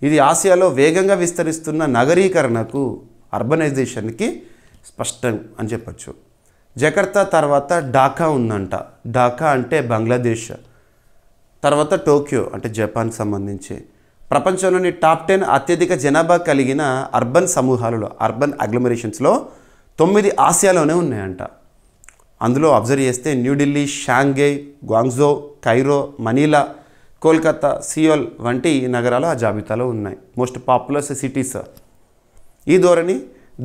ఇది ఆసియాలో వేగంగా విస్తరిస్తున్న నగరీకరణకు, అర్బనైజేషన్కి స్పష్టం అని చెప్పచ్చు. జకర్తా తర్వాత ఢాకా ఉందంట. ఢాకా అంటే బంగ్లాదేశ్, తర్వాత టోక్యో అంటే జపాన్కి సంబంధించి. ప్రపంచంలోని టాప్ 10 అత్యధిక జనాభా కలిగిన అర్బన్ సమూహాలలో, అర్బన్ అగ్లమరేషన్స్లో 9 ఆసియాలోనే ఉన్నాయంట. అందులో అబ్జర్వ్ చేస్తే New Delhi, Shanghai, Guangzhou, Cairo, Manila, Kolkata, Seoul వంటి నగరాలు ఆ జాబితాలో ఉన్నాయి. Most populous cities. ఈ ధోరణి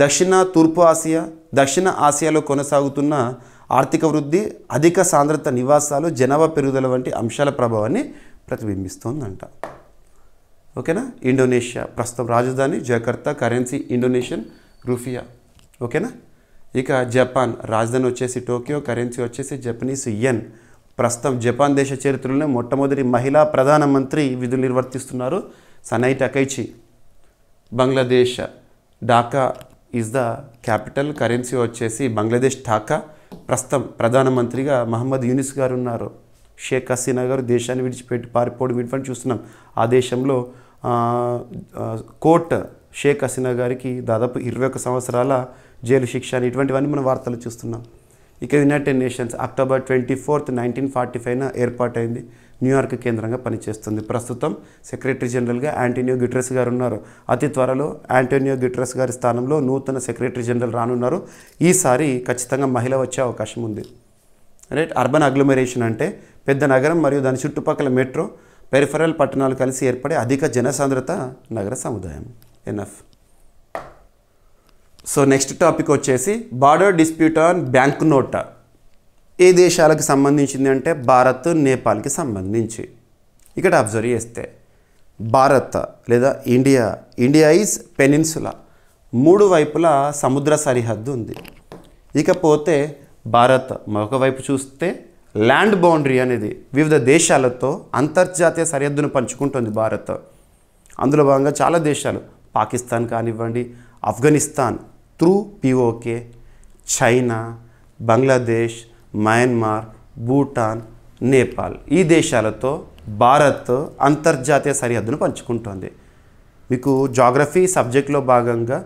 దక్షిణ తూర్పు ఆసియా, దక్షిణ ఆసియాలో కొనసాగుతున్న ఆర్థిక వృద్ధి, అధిక సాంద్రత నివాసాలు, జనాభా పెరుగుదల వంటి అంశాల ప్రభావాన్ని ప్రతిబింబిస్తోందంట. ఓకేనా? ఇండోనేషియా ప్రస్తుతం రాజధాని జకర్తా, కరెన్సీ ఇండోనేషియన్ రూఫియా. ఓకేనా? ఇక జపాన్ రాజధాని వచ్చేసి టోక్యో, కరెన్సీ వచ్చేసి జపనీస్ యెన్. ప్రస్తుతం జపాన్ దేశ చరిత్రలోనే మొట్టమొదటి మహిళా ప్రధానమంత్రి విధులు నిర్వర్తిస్తున్నారు Sanae Takaichi. Bangladesh Dhaka is the capital, currency వచ్చేసి బంగ్లాదేశ్ ఢాకా. ప్రస్తుతం ప్రధానమంత్రిగా మహమ్మద్ యూనిస్ గారు ఉన్నారు. షేక్ హసీనా గారు దేశాన్ని విడిచిపెట్టి పారిపోవడం విడిపడి చూస్తున్నాం. ఆ దేశంలో కోర్ట్ షేక్ హసీనా గారికి దాదాపు 21 సంవత్సరాల జైలు శిక్ష అని ఇటువంటివన్నీ మనం వార్తలు చూస్తున్నాం. ఇక యునైటెడ్ నేషన్స్ అక్టోబర్ 24, 1945 ఏర్పాటైంది. న్యూయార్క్ కేంద్రంగా పనిచేస్తుంది. ప్రస్తుతం సెక్రటరీ జనరల్గా యాంటోనియో గుటెరస్ గారు ఉన్నారు. అతి త్వరలో యాంటోనియో గుటెరస్ గారి స్థానంలో నూతన సెక్రటరీ జనరల్ రానున్నారు. ఈసారి ఖచ్చితంగా మహిళ వచ్చే అవకాశం ఉంది. రైట్? అర్బన్ అగ్లోమరేషన్ అంటే పెద్ద నగరం మరియు దాని చుట్టుపక్కల మెట్రో, పెరిఫరల్ పట్టణాలు కలిసి ఏర్పడే అధిక జనసాంద్రత నగర సముదాయం. ఎనఫ్. సో నెక్స్ట్ టాపిక్ వచ్చేసి border dispute on bank note. ఏ దేశాలకు సంబంధించింది అంటే భారత్, నేపాల్కి సంబంధించి. ఇక్కడ అబ్జర్వ్ చేస్తే భారత్ లేదా ఇండియా ఈజ్ పెనిన్సులా, 3 వైపులా సముద్ర సరిహద్దు ఉంది. ఇకపోతే భారత్ మరొక వైపు చూస్తే ల్యాండ్ బౌండరీ అనేది వివిధ దేశాలతో అంతర్జాతీయ సరిహద్దును పంచుకుంటుంది భారత్. అందులో భాగంగా చాలా దేశాలు, పాకిస్తాన్ కానివ్వండి, Afghanistan through PoK, China, Bangladesh, Myanmar, Bhutan, Nepal, ఈ దేశాలతో భారత్ అంతర్జాతీయ సరిహద్దును పంచుకుంటుంది. మీకు జాగ్రఫీ సబ్జెక్ట్లో భాగంగా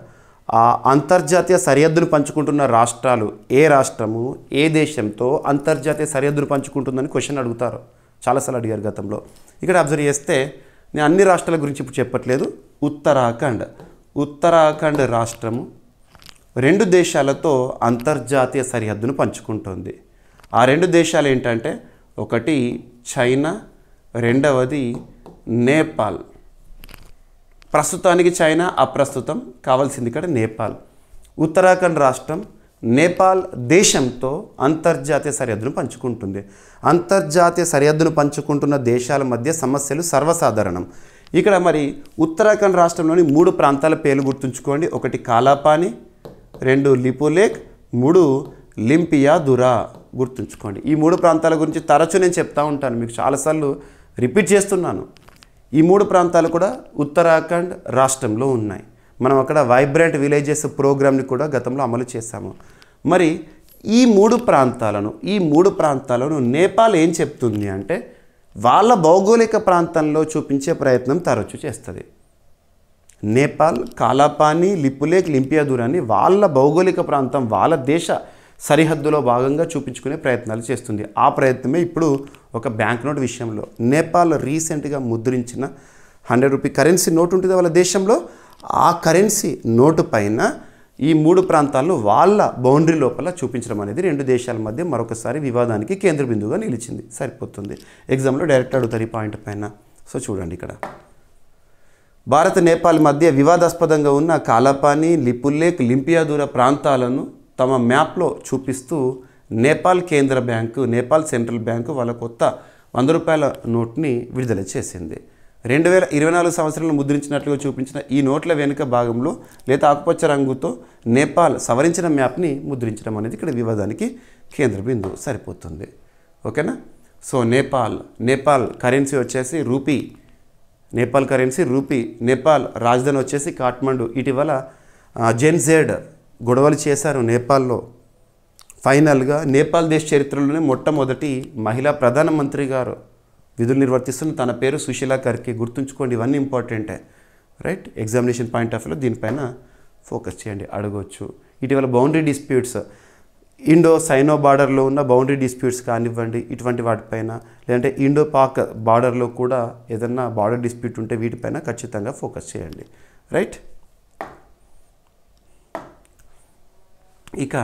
ఆ అంతర్జాతీయ సరిహద్దును పంచుకుంటున్న రాష్ట్రాలు, ఏ రాష్ట్రము ఏ దేశంతో అంతర్జాతీయ సరిహద్దును పంచుకుంటుందని క్వశ్చన్ అడుగుతారు. చాలాసార్లు అడిగారు గతంలో. ఇక్కడ అబ్జర్వ్ చేస్తే నేను అన్ని రాష్ట్రాల గురించి ఇప్పుడు చెప్పట్లేదు. ఉత్తరాఖండ్ రాష్ట్రము 2 దేశాలతో అంతర్జాతీయ సరిహద్దును పంచుకుంటుంది. ఆ 2 దేశాలు ఏంటంటే ఒకటి చైనా, రెండవది నేపాల్. ప్రస్తుతానికి చైనా, అప్రస్తుతం కావాల్సింది ఇక్కడ నేపాల్. ఉత్తరాఖండ్ రాష్ట్రం నేపాల్ దేశంతో అంతర్జాతీయ సరిహద్దును పంచుకుంటుంది. అంతర్జాతీయ సరిహద్దును పంచుకుంటున్న దేశాల మధ్య సమస్యలు సర్వసాధారణం. ఇక్కడ మరి ఉత్తరాఖండ్ రాష్ట్రంలోని 3 ప్రాంతాల పేర్లు గుర్తుంచుకోండి. ఒకటి కాలాపాని, 2 లిపులేక్, 3 లింపియాదురా. గుర్తుంచుకోండి. ఈ 3 ప్రాంతాల గురించి తరచూ నేను చెప్తా ఉంటాను, మీకు చాలాసార్లు రిపీట్ చేస్తున్నాను. ఈ 3 ప్రాంతాలు కూడా ఉత్తరాఖండ్ రాష్ట్రంలో ఉన్నాయి. మనం అక్కడ వైబ్రెంట్ విలేజెస్ ప్రోగ్రామ్ని కూడా గతంలో అమలు చేశాము. మరి ఈ 3 ప్రాంతాలను నేపాల్ ఏం చెప్తుంది అంటే వాళ్ళ భౌగోళిక ప్రాంతంలో చూపించే ప్రయత్నం తరచూ చేస్తుంది. నేపాల్ కాలాపాని, లిపులేక్, లింపియాదురాని వాళ్ళ భౌగోళిక ప్రాంతం, వాళ్ళ దేశ సరిహద్దులో భాగంగా చూపించుకునే ప్రయత్నాలు చేస్తుంది. ఆ ప్రయత్నమే ఇప్పుడు ఒక బ్యాంక్ నోట్ విషయంలో. నేపాల్ రీసెంట్గా ముద్రించిన 100 రూపీ కరెన్సీ నోటు ఉంటుంది వాళ్ళ దేశంలో. ఆ కరెన్సీ నోటు పైన ఈ 3 ప్రాంతాలను వాళ్ళ బౌండరీ లోపల చూపించడం అనేది 2 దేశాల మధ్య మరొకసారి వివాదానికి కేంద్ర బిందువుగా నిలిచింది. సరిపోతుంది. ఎగ్జామ్లో డైరెక్ట్ అడుగుతారు ఈ పాయింట్ పైన. సో చూడండి, ఇక్కడ భారత్ నేపాల్ మధ్య వివాదాస్పదంగా ఉన్న కాలాపాని, లిపులేక్, లింపియాదురా ప్రాంతాలను తమ మ్యాప్లో చూపిస్తూ నేపాల్ కేంద్ర బ్యాంకు, నేపాల్ సెంట్రల్ బ్యాంకు వాళ్ళ కొత్త 100 రూపాయల నోట్ని విడుదల చేసింది. 2024 సంవత్సరంలో ముద్రించినట్లుగా చూపించిన ఈ నోట్ల వెనుక భాగంలో లేదా ఆకుపచ్చ రంగుతో నేపాల్ సవరించిన మ్యాప్ని ముద్రించడం అనేది ఇక్కడ వివాదానికి కేంద్ర బిందువు సరిపోతుంది. ఓకేనా. సో నేపాల్ కరెన్సీ వచ్చేసి rupee, Nepal currency rupee, Nepal రాజధాని వచ్చేసి కాఠ్మండు. ఇటీవల జెన్జెడ్ గొడవలు చేశారు నేపాల్లో. ఫైనల్గా నేపాల్ దేశ చరిత్రలోనే మొట్టమొదటి మహిళా ప్రధానమంత్రి గారు విధులు నిర్వర్తిస్తున్న తన పేరు సుశీలా కర్కే. గుర్తుంచుకోండి, ఇవన్నీ ఇంపార్టెంటే, రైట్. ఎగ్జామినేషన్ పాయింట్ ఆఫ్ వ్యూలో దీనిపైన ఫోకస్ చేయండి, అడగవచ్చు. ఇటీవల బౌండరీ డిస్ప్యూట్స్, ఇండో సైనో బార్డర్లో ఉన్న బౌండరీ డిస్ప్యూట్స్ కానివ్వండి, ఇటువంటి వాటిపైన, లేదంటే ఇండో పాక్ బార్డర్లో కూడా ఏదన్నా బార్డర్ డిస్ప్యూట్ ఉంటే వీటిపైన ఖచ్చితంగా ఫోకస్ చేయండి, రైట్. ఇక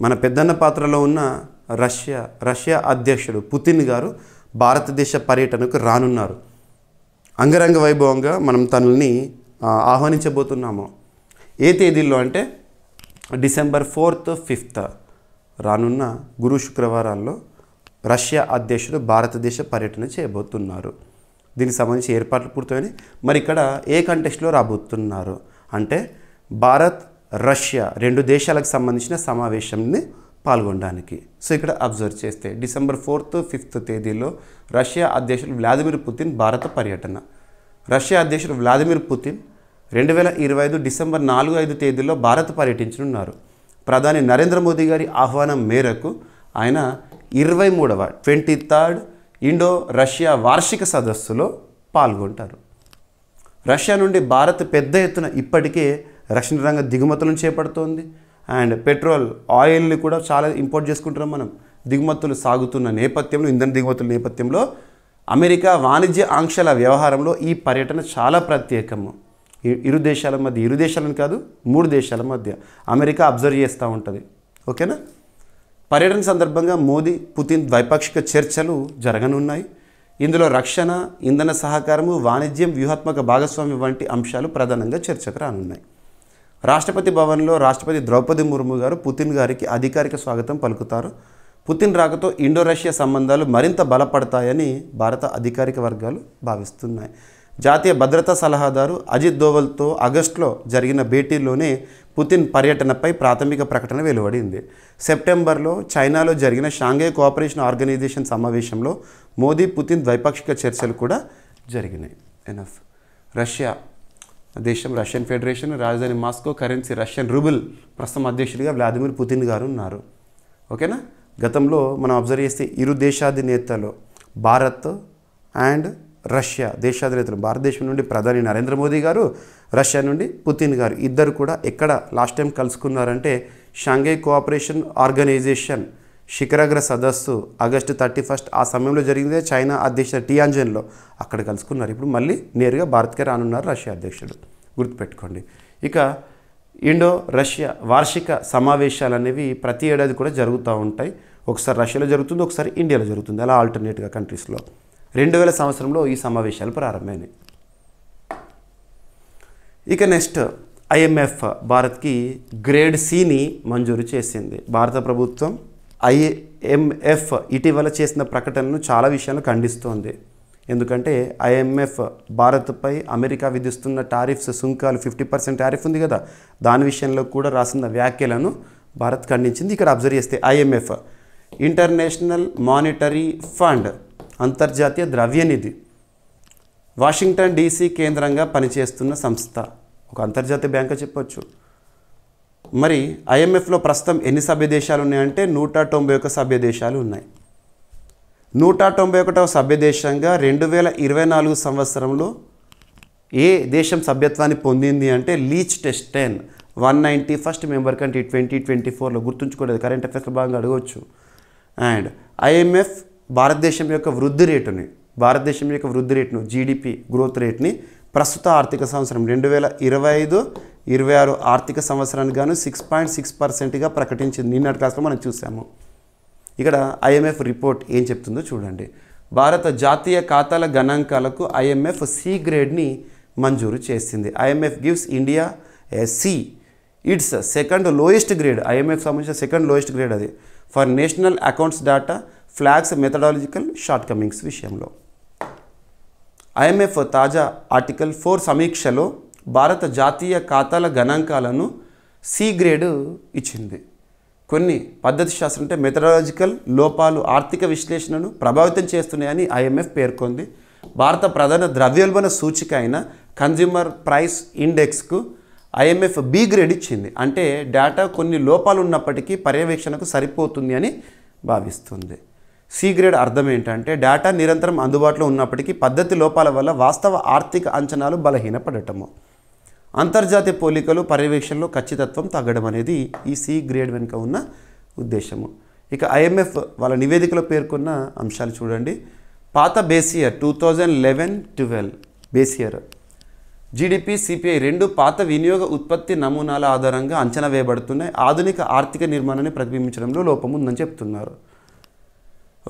మన పెద్దన్న పాత్రలో ఉన్న రష్యా అధ్యక్షుడు పుతిన్ గారు భారతదేశ పర్యటనకు రానున్నారు. అంగరంగ వైభవంగా మనం తనని ఆహ్వానించబోతున్నాము. ఏ తేదీల్లో అంటే డిసెంబర్ 4th, 5th రానున్న గురు శుక్రవారాల్లో రష్యా అధ్యక్షుడు భారతదేశ పర్యటన చేయబోతున్నారు. దీనికి సంబంధించి ఏర్పాట్లు పూర్తయినాయి. మరి ఇక్కడ ఏ కంటెక్స్ట్లో రాబోతున్నారు అంటే భారత్ రష్యా 2 దేశాలకు సంబంధించిన సమావేశాన్ని పాల్గొనడానికి. సో ఇక్కడ అబ్జర్వ్ చేస్తే డిసెంబర్ 4th, 5th తేదీలో రష్యా అధ్యక్షుడు వ్లాదిమిర్ పుతిన్ భారత పర్యటన. రష్యా అధ్యక్షుడు వ్లాదిమిర్ పుతిన్ 2025 డిసెంబర్ 4, 5 తేదీల్లో భారత్ పర్యటించనున్నారు. ప్రధాని నరేంద్ర మోదీ గారి ఆహ్వానం మేరకు ఆయన 23rd ఇండో రష్యా వార్షిక సదస్సులో పాల్గొంటారు. రష్యా నుండి భారత్ పెద్ద ఎత్తున ఇప్పటికే రక్షణ రంగ దిగుమతులను చేపడుతోంది. అండ్ పెట్రోల్, ఆయిల్ని కూడా చాలా ఇంపోర్ట్ చేసుకుంటున్నాం మనం. దిగుమతులు సాగుతున్న నేపథ్యంలో, ఇంధన దిగుమతుల నేపథ్యంలో అమెరికా వాణిజ్య ఆంక్షల వ్యవహారంలో ఈ పర్యటన చాలా ప్రత్యేకము. ఇరు దేశాలను కాదు 3 దేశాల మధ్య అమెరికా అబ్జర్వ్ చేస్తూ ఉంటుంది. ఓకేనా. పర్యటన సందర్భంగా మోదీ పుతిన్ ద్వైపాక్షిక చర్చలు జరగనున్నాయి. ఇందులో రక్షణ, ఇంధన సహకారము, వాణిజ్యం, వ్యూహాత్మక భాగస్వామ్యం వంటి అంశాలు ప్రధానంగా చర్చకు రానున్నాయి. రాష్ట్రపతి భవన్లో రాష్ట్రపతి ద్రౌపది ముర్ము గారు పుతిన్ గారికి అధికారిక స్వాగతం పలుకుతారు. పుతిన్ రాకతో ఇండో రష్యా సంబంధాలు మరింత బలపడతాయని భారత అధికారిక వర్గాలు భావిస్తున్నాయి. జాతీయ భద్రతా సలహాదారు అజిత్ దోవల్తో ఆగస్టులో జరిగిన భేటీలోనే పుతిన్ పర్యటనపై ప్రాథమిక ప్రకటన వెలువడింది. సెప్టెంబర్లో చైనాలో జరిగిన షాంఘై కోఆపరేషన్ ఆర్గనైజేషన్ సమావేశంలో మోదీ పుతిన్ ద్వైపాక్షిక చర్చలు కూడా జరిగినాయి. ఎనఫ్. రష్యా దేశం రష్యన్ ఫెడరేషన్, రాజధాని మాస్కో, కరెన్సీ రష్యన్ రూబుల్. ప్రస్తుతం అధ్యక్షుడిగా వ్లాదిమిర్ పుతిన్ గారు ఉన్నారు. ఓకేనా. గతంలో మనం అబ్జర్వ్ చేస్తే ఇరు దేశాధినేతలు భారత్ అండ్ రష్యా దేశాధినేతలు, భారతదేశం నుండి ప్రధాని నరేంద్ర మోదీ గారు, రష్యా నుండి పుతిన్ గారు ఇద్దరు కూడా ఎక్కడ లాస్ట్ టైం కలుసుకున్నారంటే షాంఘై కోఆపరేషన్ ఆర్గనైజేషన్ శిఖరాగ్ర సదస్సు ఆగస్టు 31 ఆ సమయంలో జరిగిందే చైనా అధ్యక్షుడు టియాన్జిన్లో, అక్కడ కలుసుకున్నారు. ఇప్పుడు మళ్ళీ నేరుగా భారత్కే రానున్నారు రష్యా అధ్యక్షుడు, గుర్తుపెట్టుకోండి. ఇక ఇండో రష్యా వార్షిక సమావేశాలు అనేవి ప్రతి ఏడాది కూడా జరుగుతూ ఉంటాయి. ఒకసారి రష్యాలో జరుగుతుంది, ఒకసారి ఇండియాలో జరుగుతుంది, అలా ఆల్టర్నేట్గా కంట్రీస్లో. 2000 సంవత్సరంలో ఈ సమావేశాలు ప్రారంభమైనాయి. ఇక నెక్స్ట్ IMF భారత్కి గ్రేడ్ Cని మంజూరు చేసింది. భారత ప్రభుత్వం IMF ఇటీవల చేసిన ప్రకటనను చాలా విషయాలు ఖండిస్తోంది. ఎందుకంటే IMF భారత్పై అమెరికా విధిస్తున్న టారిఫ్స్, సుంకాలు 50% టారిఫ్ ఉంది కదా, దాని విషయంలో కూడా రాసిన వ్యాఖ్యలను భారత్ ఖండించింది. ఇక్కడ అబ్జర్వ్ చేస్తే IMF ఇంటర్నేషనల్ మానిటరీ ఫండ్, అంతర్జాతీయ ద్రవ్యనిధి, వాషింగ్టన్ DC కేంద్రంగా పనిచేస్తున్న సంస్థ, ఒక అంతర్జాతీయ బ్యాంక్ చెప్పొచ్చు. మరి IMFలో ప్రస్తుతం ఎన్ని సభ్య దేశాలు ఉన్నాయంటే 191 సభ్య దేశాలు ఉన్నాయి. 191వ సభ్య దేశంగా 2024 సంవత్సరంలో ఏ దేశం సభ్యత్వాన్ని పొందింది అంటే లీచ్టెన్స్టైన్ 191st మెంబర్ కంట్రీ 2024లో. గుర్తుంచుకోలేదు, కరెంట్ అఫైర్స్లో భాగంగా అడగవచ్చు. అండ్ IMF భారతదేశం యొక్క వృద్ధి రేటును GDP గ్రోత్ రేట్ని ప్రస్తుత ఆర్థిక సంవత్సరం 2025-26 ఆర్థిక సంవత్సరానికి గాను 6.6%గా ప్రకటించింది. నిన్నటి క్లాస్లో మనం చూసాము. ఇక్కడ IMF రిపోర్ట్ ఏం చెప్తుందో చూడండి. భారత జాతీయ ఖాతాల గణాంకాలకు IMF C గ్రేడ్ని మంజూరు చేసింది. IMF gives India C. It's second lowest grade, IMF సంబంధించిన సెకండ్ లోయెస్ట్ గ్రేడ్ అది, for national accounts data flags methodological shortcomings విషయంలో. ఐఎంఎఫ్ తాజా ఆర్టికల్ 4 సమీక్షలో భారత జాతీయ ఖాతాల గణాంకాలను సి గ్రేడ్ ఇచ్చింది. కొన్ని పద్ధతి శాస్త్రం అంటే మెథడాలజికల్ లోపాలు ఆర్థిక విశ్లేషణను ప్రభావితం చేస్తున్నాయని ఐఎంఎఫ్ పేర్కొంది. భారత ప్రధాన ద్రవ్యోల్బణ సూచిక అయిన కన్జ్యూమర్ ప్రైస్ ఇండెక్స్కు ఐఎంఎఫ్ బి గ్రేడ్ ఇచ్చింది. అంటే డేటా కొన్ని లోపాలు ఉన్నప్పటికీ పర్యవేక్షణకు సరిపోతుంది అని భావిస్తుంది. సి గ్రేడ్ అర్థం ఏంటంటే డేటా నిరంతరం అందుబాటులో ఉన్నప్పటికీ పద్ధతి లోపాల వల్ల వాస్తవ ఆర్థిక అంచనాలు బలహీనపడటము. అంతర్జాతీయ పోలికలు పర్యవేక్షణలో ఖచ్చితత్వం తగ్గడం అనేది ఈ సి గ్రేడ్ వెనుక ఉన్న ఉద్దేశము. ఇక ఐఎంఎఫ్ వాళ్ళ నివేదికలో పేర్కొన్న అంశాలు చూడండి. పాత base year 2011-12 base year GDP CPI రెండు పాత వినియోగ ఉత్పత్తి నమూనాల ఆధారంగా అంచనా వేయబడుతున్నాయి. ఆధునిక ఆర్థిక నిర్మాణాన్ని ప్రతిబింబించడంలో లోపం ఉందని చెప్తున్నారు.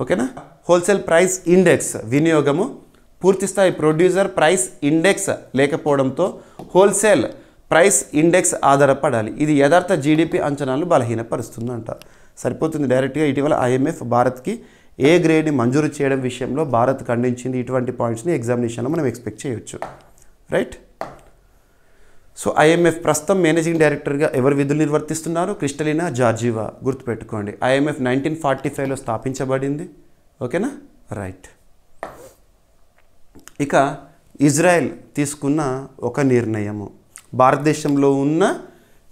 ఓకేనా. హోల్సేల్ ప్రైస్ ఇండెక్స్ వినియోగము పూర్తిస్థాయి ప్రొడ్యూసర్ ప్రైస్ ఇండెక్స్ లేకపోవడంతో హోల్సేల్ ప్రైస్ ఇండెక్స్ ఆధారపడాలి. ఇది యథార్థ జీడిపి అంచనాలను బలహీనపరుస్తుందంట. సరిపోతుంది. డైరెక్ట్గా ఇటీవల ఐఎంఎఫ్ భారత్కి ఏ గ్రేడ్ని మంజూరు చేయడం విషయంలో భారత్ ఖండించింది. ఇటువంటి పాయింట్స్ని ఎగ్జామినేషన్లో మనం ఎక్స్పెక్ట్ చేయొచ్చు. రైట్. సో ఐఎంఎఫ్ ప్రస్తుతం మేనేజింగ్ డైరెక్టర్గా ఎవరు విధులు నిర్వర్తిస్తున్నారు? క్రిస్టలినా జార్జివా. గుర్తుపెట్టుకోండి. ఐఎంఎఫ్ 1945లో స్థాపించబడింది. ఓకేనా. రైట్. ఇక ఇజ్రాయెల్ తీసుకున్న ఒక నిర్ణయము భారతదేశంలో ఉన్న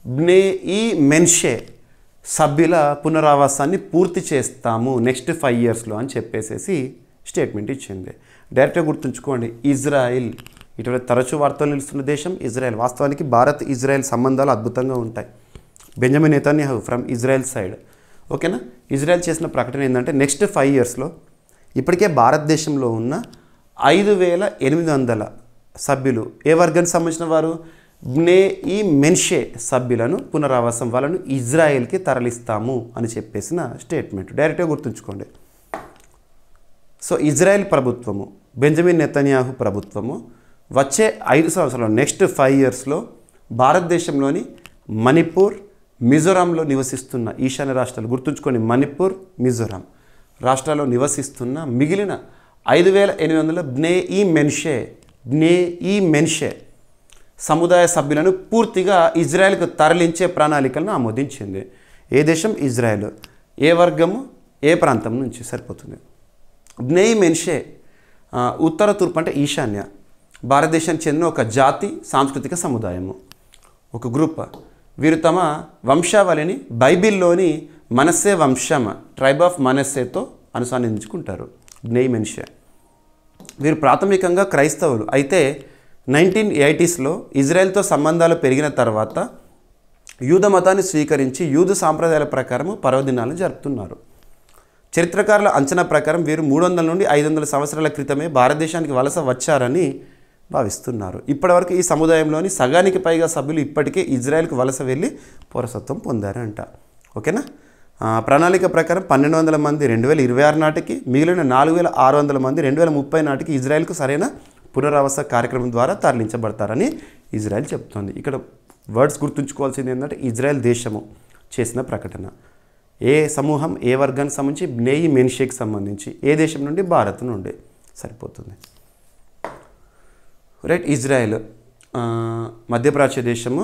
బ్నేఈ మెన్షే సభ్యుల పునరావాసాన్ని పూర్తి చేస్తాము నెక్స్ట్ 5 yearsలో అని చెప్పేసి స్టేట్మెంట్ ఇచ్చింది. డైరెక్ట్గా గుర్తుంచుకోండి. ఇజ్రాయిల్ ఇటీవల తరచూ వార్తలు నిలుస్తున్న దేశం ఇజ్రాయెల్. వాస్తవానికి భారత్ ఇజ్రాయెల్ సంబంధాలు అద్భుతంగా ఉంటాయి. Benjamin Netanyahu from Israel side. ఓకేనా. ఇజ్రాయెల్ చేసిన ప్రకటన ఏంటంటే నెక్స్ట్ 5 yearsలో ఇప్పటికే భారతదేశంలో ఉన్న 5,800 సభ్యులు ఏ వర్గానికి సంబంధించిన వారు? బ్నేఈ మెన్షే సభ్యులను పునరావాసం వాళ్ళను ఇజ్రాయెల్కి తరలిస్తాము అని చెప్పేసిన స్టేట్మెంట్. డైరెక్ట్గా గుర్తుంచుకోండి. సో ఇజ్రాయెల్ ప్రభుత్వము బెంజమిన్ నెతన్యాహు ప్రభుత్వము వచ్చే 5 సంవత్సరాలు నెక్స్ట్ 5 yearsలో భారతదేశంలోని మణిపూర్ మిజోరాంలో నివసిస్తున్న ఈశాన్య రాష్ట్రాలు గుర్తుంచుకోండి. మణిపూర్ మిజోరాం రాష్ట్రాల్లో నివసిస్తున్న మిగిలిన 5,800 బ్నేఈ మెన్షే సముదాయ సభ్యులను పూర్తిగా ఇజ్రాయెల్కు తరలించే ప్రణాళికలను ఆమోదించింది. ఏ దేశం? ఇజ్రాయెల్. ఏ వర్గము? ఏ ప్రాంతం నుంచి? సరిపోతుంది. బ్నేఈ మెన్షే ఉత్తర తూర్పు అంటే ఈశాన్య భారతదేశానికి చెందిన ఒక జాతి సాంస్కృతిక సముదాయము, ఒక గ్రూప్. వీరు తమ వంశావళిని బైబిల్లోని మనస్సే వంశం ట్రైబ్ ఆఫ్ మనస్సేతో అనుసంధానించుకుంటారు. బ్నేఈ మెన్షే వీరు ప్రాథమికంగా క్రైస్తవులు. అయితే 1980sలో ఇజ్రాయెల్తో సంబంధాలు పెరిగిన తర్వాత యూద మతాన్ని స్వీకరించి యూదు సాంప్రదాయాల ప్రకారం పర్వదినాలను జరుపుతున్నారు. చరిత్రకారుల అంచనా ప్రకారం వీరు 300 నుండి 500 సంవత్సరాల క్రితమే భారతదేశానికి వలస వచ్చారని భావిస్తున్నారు. ఇప్పటివరకు ఈ సముదాయంలోని సగానికి పైగా సభ్యులు ఇప్పటికే ఇజ్రాయెల్కి వలస వెళ్ళి పౌరసత్వం పొందారంట. ఓకేనా. ప్రణాళిక ప్రకారం 1,200 మంది 2026 నాటికి, మిగిలిన 4,600 మంది 2030 నాటికి ఇజ్రాయెల్కు సరైన పునరావాస కార్యక్రమం ద్వారా తరలించబడతారని ఇజ్రాయెల్ చెప్తోంది. ఇక్కడ వర్డ్స్ గుర్తుంచుకోవాల్సింది ఏంటంటే ఇజ్రాయెల్ దేశము చేసిన ప్రకటన. ఏ సమూహం, ఏ వర్గానికి సంబంధించి? బ్నేఈ మెన్షేకి సంబంధించి. ఏ దేశం నుండి? భారత్ నుండి. సరిపోతుంది. రైట్. ఇజ్రాయెల్ మధ్యప్రాచ్య దేశము.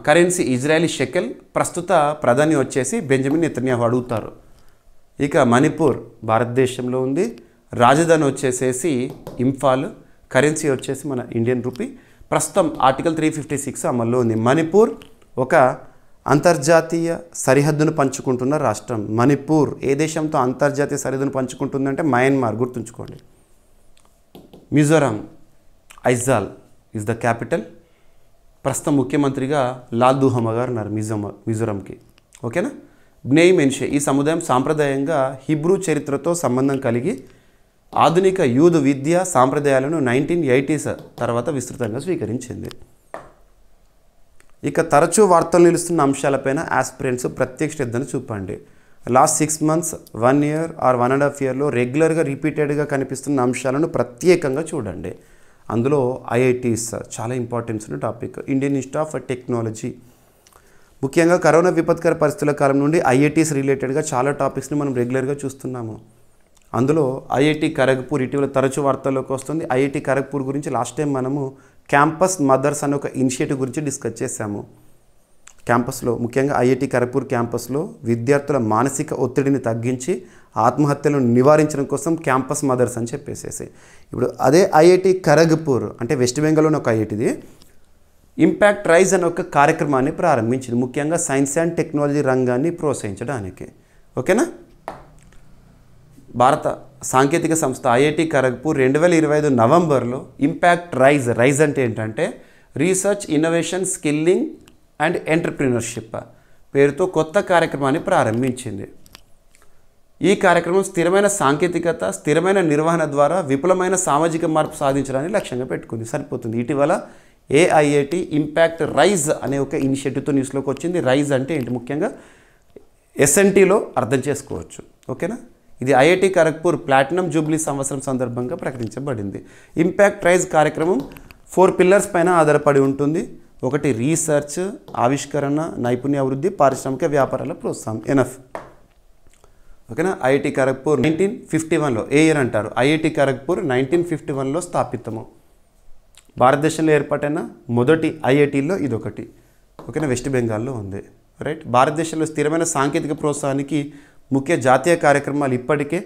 Currency Israeli shekel. ప్రస్తుత ప్రధాని వచ్చేసి బెంజమిన్ నెతన్యాహు అడుగుతారు. ఇక మణిపూర్ భారతదేశంలో ఉంది. రాజధాని వచ్చేసేసి ఇంఫాల్. కరెన్సీ వచ్చేసి మన ఇండియన్ రూపీ. ప్రస్తుతం ఆర్టికల్ 356 అమల్లో ఉంది. మణిపూర్ ఒక అంతర్జాతీయ సరిహద్దును పంచుకుంటున్న రాష్ట్రం. మణిపూర్ ఏ దేశంతో అంతర్జాతీయ సరిహద్దును పంచుకుంటుందంటే మయన్మార్. గుర్తుంచుకోండి. Mizoram Aizawl is the capital. ప్రస్తుతం ముఖ్యమంత్రిగా లాల్ దుహోమా గారు ఉన్నారు మిజోరాంకి. ఓకేనా. బ్నేఈ మెన్షే ఈ సముదాయం సాంప్రదాయంగా హిబ్రూ చరిత్రతో సంబంధం కలిగి ఆధునిక యూదు విద్య సాంప్రదాయాలను 1980s తర్వాత విస్తృతంగా స్వీకరించింది. ఇక తరచూ వార్తలు నిలుస్తున్న అంశాలపైన ఆస్పిరెంట్స్ ప్రత్యేక శ్రద్ధను చూపండి. లాస్ట్ 6 months, 1 year ఆర్ 1.5 yearలో రెగ్యులర్గా రిపీటెడ్గా కనిపిస్తున్న అంశాలను ప్రత్యేకంగా చూడండి. అందులో ఐఐటీస్ చాలా ఇంపార్టెన్స్ ఉన్న topic. Indian institute of technology. ముఖ్యంగా కరోనా విపత్కర పరిస్థితుల కాలం నుండి ఐఐటీస్ రిలేటెడ్గా చాలా టాపిక్స్ని మనం రెగ్యులర్గా చూస్తున్నాము. అందులో ఐఐటి ఖరగ్పూర్ ఇటీవల తరచూ వార్తల్లోకి వస్తుంది. ఐఐటి ఖరగ్పూర్ గురించి లాస్ట్ టైం మనము క్యాంపస్ మదర్స్ అనే ఒక ఇనిషియేటివ్ గురించి డిస్కస్ చేశాము. క్యాంపస్లో ముఖ్యంగా ఐఐటి ఖరగ్పూర్ క్యాంపస్లో విద్యార్థుల మానసిక ఒత్తిడిని తగ్గించి ఆత్మహత్యలను నివారించడం కోసం క్యాంపస్ మదర్స్ అని చెప్పేసేసి ఇప్పుడు అదే ఐఐటి ఖరగ్పూర్ అంటే వెస్ట్ బెంగాల్లోని ఒక ఐఐటిది ఇంపాక్ట్ రైజ్ అనే ఒక కార్యక్రమాన్ని ప్రారంభించింది, ముఖ్యంగా సైన్స్ అండ్ టెక్నాలజీ రంగాన్ని ప్రోత్సహించడానికి. ఓకేనా. భారత సాంకేతిక సంస్థ ఐఐటి ఖరగ్పూర్ 2025 నవంబర్లో ఇంపాక్ట్ రైజ్ అంటే ఏంటంటే research innovation skilling and entrepreneurship పేరుతో కొత్త కార్యక్రమాన్ని ప్రారంభించింది. ఈ కార్యక్రమం స్థిరమైన సాంకేతికత, స్థిరమైన నిర్వహణ ద్వారా విపులమైన సామాజిక మార్పు సాధించడానికి లక్ష్యంగా పెట్టుకుంది. సరిపోతుంది. ఇటీవల ఏఐఐటి ఇంపాక్ట్ రైజ్ అనే ఒక ఇనిషియేటివ్తో న్యూస్లోకి వచ్చింది. రైజ్ అంటే ఏంటి, ముఖ్యంగా ఎస్ఎన్టీలో అర్థం చేసుకోవచ్చు. ఓకేనా. ఇది ఐఐటి ఖరగ్పూర్ ప్లాటినం జూబ్లీ సంవత్సరం సందర్భంగా ప్రకటించబడింది. ఇంపాక్ట్ రైజ్ కార్యక్రమం 4 పిల్లర్స్ పైన ఆధారపడి ఉంటుంది. ఒకటి రీసెర్చ్, ఆవిష్కరణ, నైపుణ్య అభివృద్ధి, పారిశ్రామిక వ్యాపారాల ప్రోత్సాహం. ఎనఫ్. ఓకేనా. ఐఐటి ఖరగ్పూర్ 1951లో ఏ ఇయర్ అంటారు, ఐఐటి ఖరగ్పూర్ 1951లో స్థాపితము. భారతదేశంలో ఏర్పాటైన మొదటి ఐఐటీల్లో ఇదొకటి. ఓకేనా. వెస్ట్ బెంగాల్లో ఉంది. రైట్. భారతదేశంలో స్థిరమైన సాంకేతిక ప్రోత్సాహానికి ముఖ్య జాతీయ కార్యక్రమాలు ఇప్పటికే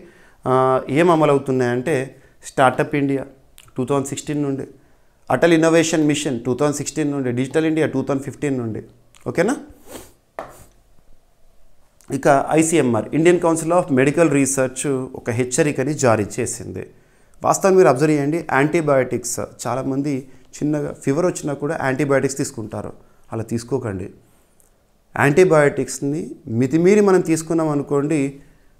ఏం అమలవుతున్నాయంటే స్టార్టప్ ఇండియా 2016 నుండి, అటల్ ఇన్నోవేషన్ మిషన్ 2016 నుండి, డిజిటల్ ఇండియా 2015 నుండి. ఓకేనా. ఇక ICMR Indian council of medical research ఒక హెచ్చరికని జారీ చేసింది. వాస్తవం మీరు అబ్జర్వ్ చేయండి, యాంటీబయాటిక్స్ చాలామంది చిన్నగా ఫీవర్ వచ్చినా కూడా యాంటీబయాటిక్స్ తీసుకుంటారు. అలా తీసుకోకండి. యాంటీబయాటిక్స్ని మితిమీరి మనం తీసుకున్నాం అనుకోండి,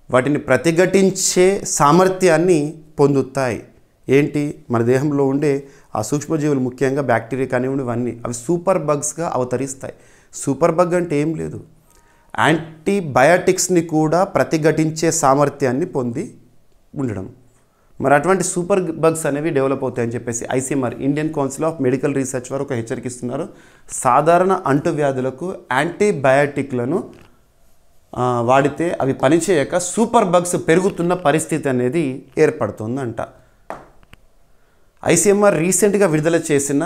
వాటిని ప్రతిఘటించే సామర్థ్యాన్ని పొందుతాయి. ఏంటి, మన దేహంలో ఉండే ఆ సూక్ష్మజీవులు, ముఖ్యంగా బ్యాక్టీరియా కానివ్వండి, ఇవన్నీ అవి సూపర్ బగ్స్గా అవతరిస్తాయి. సూపర్ బగ్ అంటే ఏం లేదు, యాంటీబయాటిక్స్ని కూడా ప్రతిఘటించే సామర్థ్యాన్ని పొంది ఉండడం. మరి అటువంటి సూపర్ బగ్స్ అనేవి డెవలప్ అవుతాయని చెప్పేసి ICMR Indian council of medical research వారు ఒక హెచ్చరికిస్తున్నారు. సాధారణ అంటువ్యాధులకు యాంటీబయాటిక్లను వాడితే అవి పనిచేయక సూపర్ బగ్స్ పెరుగుతున్న పరిస్థితి అనేది ఏర్పడుతుందంట. ఐసీఎంఆర్ రీసెంట్గా విడుదల చేసిన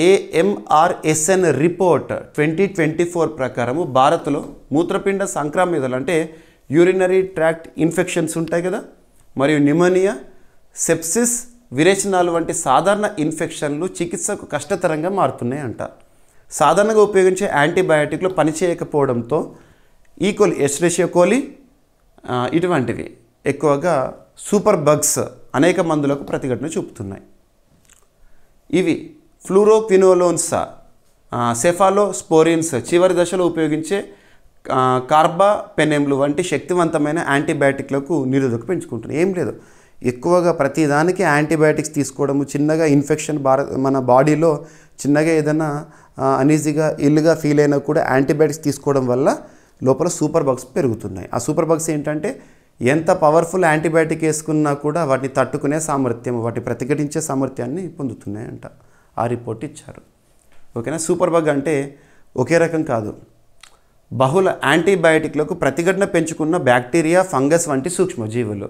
AMRSN రిపోర్ట్ 2024 ప్రకారము భారత్లో మూత్రపిండ సంక్రామ్యతలు అంటే యూరినరీ ట్రాక్ట్ ఇన్ఫెక్షన్స్ ఉంటాయి కదా, మరియు న్యూమోనియా, సెప్సిస్, విరేచనాలు వంటి సాధారణ ఇన్ఫెక్షన్లు చికిత్సకు కష్టతరంగా మారుతున్నాయంట. సాధారణంగా ఉపయోగించే యాంటీబయాటిక్లు పనిచేయకపోవడంతో ఈకోలి, ఎస్టెరిషియా కోలి ఇటువంటివి ఎక్కువగా సూపర్ బగ్స్ అనేక మందులకు ప్రతిఘటన చూపుతున్నాయి. ఇవి ఫ్లూరోక్వినోలోన్స్, సెఫాలోస్పోరిన్స్, చివరి దశలో ఉపయోగించే కార్బాపెనెమ్లు వంటి శక్తివంతమైన యాంటీబయాటిక్లకు నిరోధక పెంచుకుంటున్నాయి. ఏం లేదు, ఎక్కువగా ప్రతిదానికి యాంటీబయాటిక్స్ తీసుకోవడము, చిన్నగా ఇన్ఫెక్షన్ మన బాడీలో చిన్నగా ఏదైనా అనీజీగా ఇల్లుగా ఫీల్ అయినా కూడా యాంటీబయాటిక్స్ తీసుకోవడం వల్ల లోపల సూపర్ బగ్స్ పెరుగుతున్నాయి. ఆ సూపర్ బగ్స్ ఏంటంటే ఎంత పవర్ఫుల్ యాంటీబయాటిక్ వేసుకున్నా కూడా వాటిని తట్టుకునే సామర్థ్యం, వాటిని ప్రతిఘటించే సామర్థ్యాన్ని పొందుతున్నాయంట. ఆ రిపోర్ట్ ఇచ్చారు. ఓకేనా. సూపర్ బగ్ అంటే ఒకే రకం కాదు, బహుళ యాంటీబయాటిక్లకు ప్రతిఘటన పెంచుకున్న బ్యాక్టీరియా, ఫంగస్ వంటి సూక్ష్మజీవులు.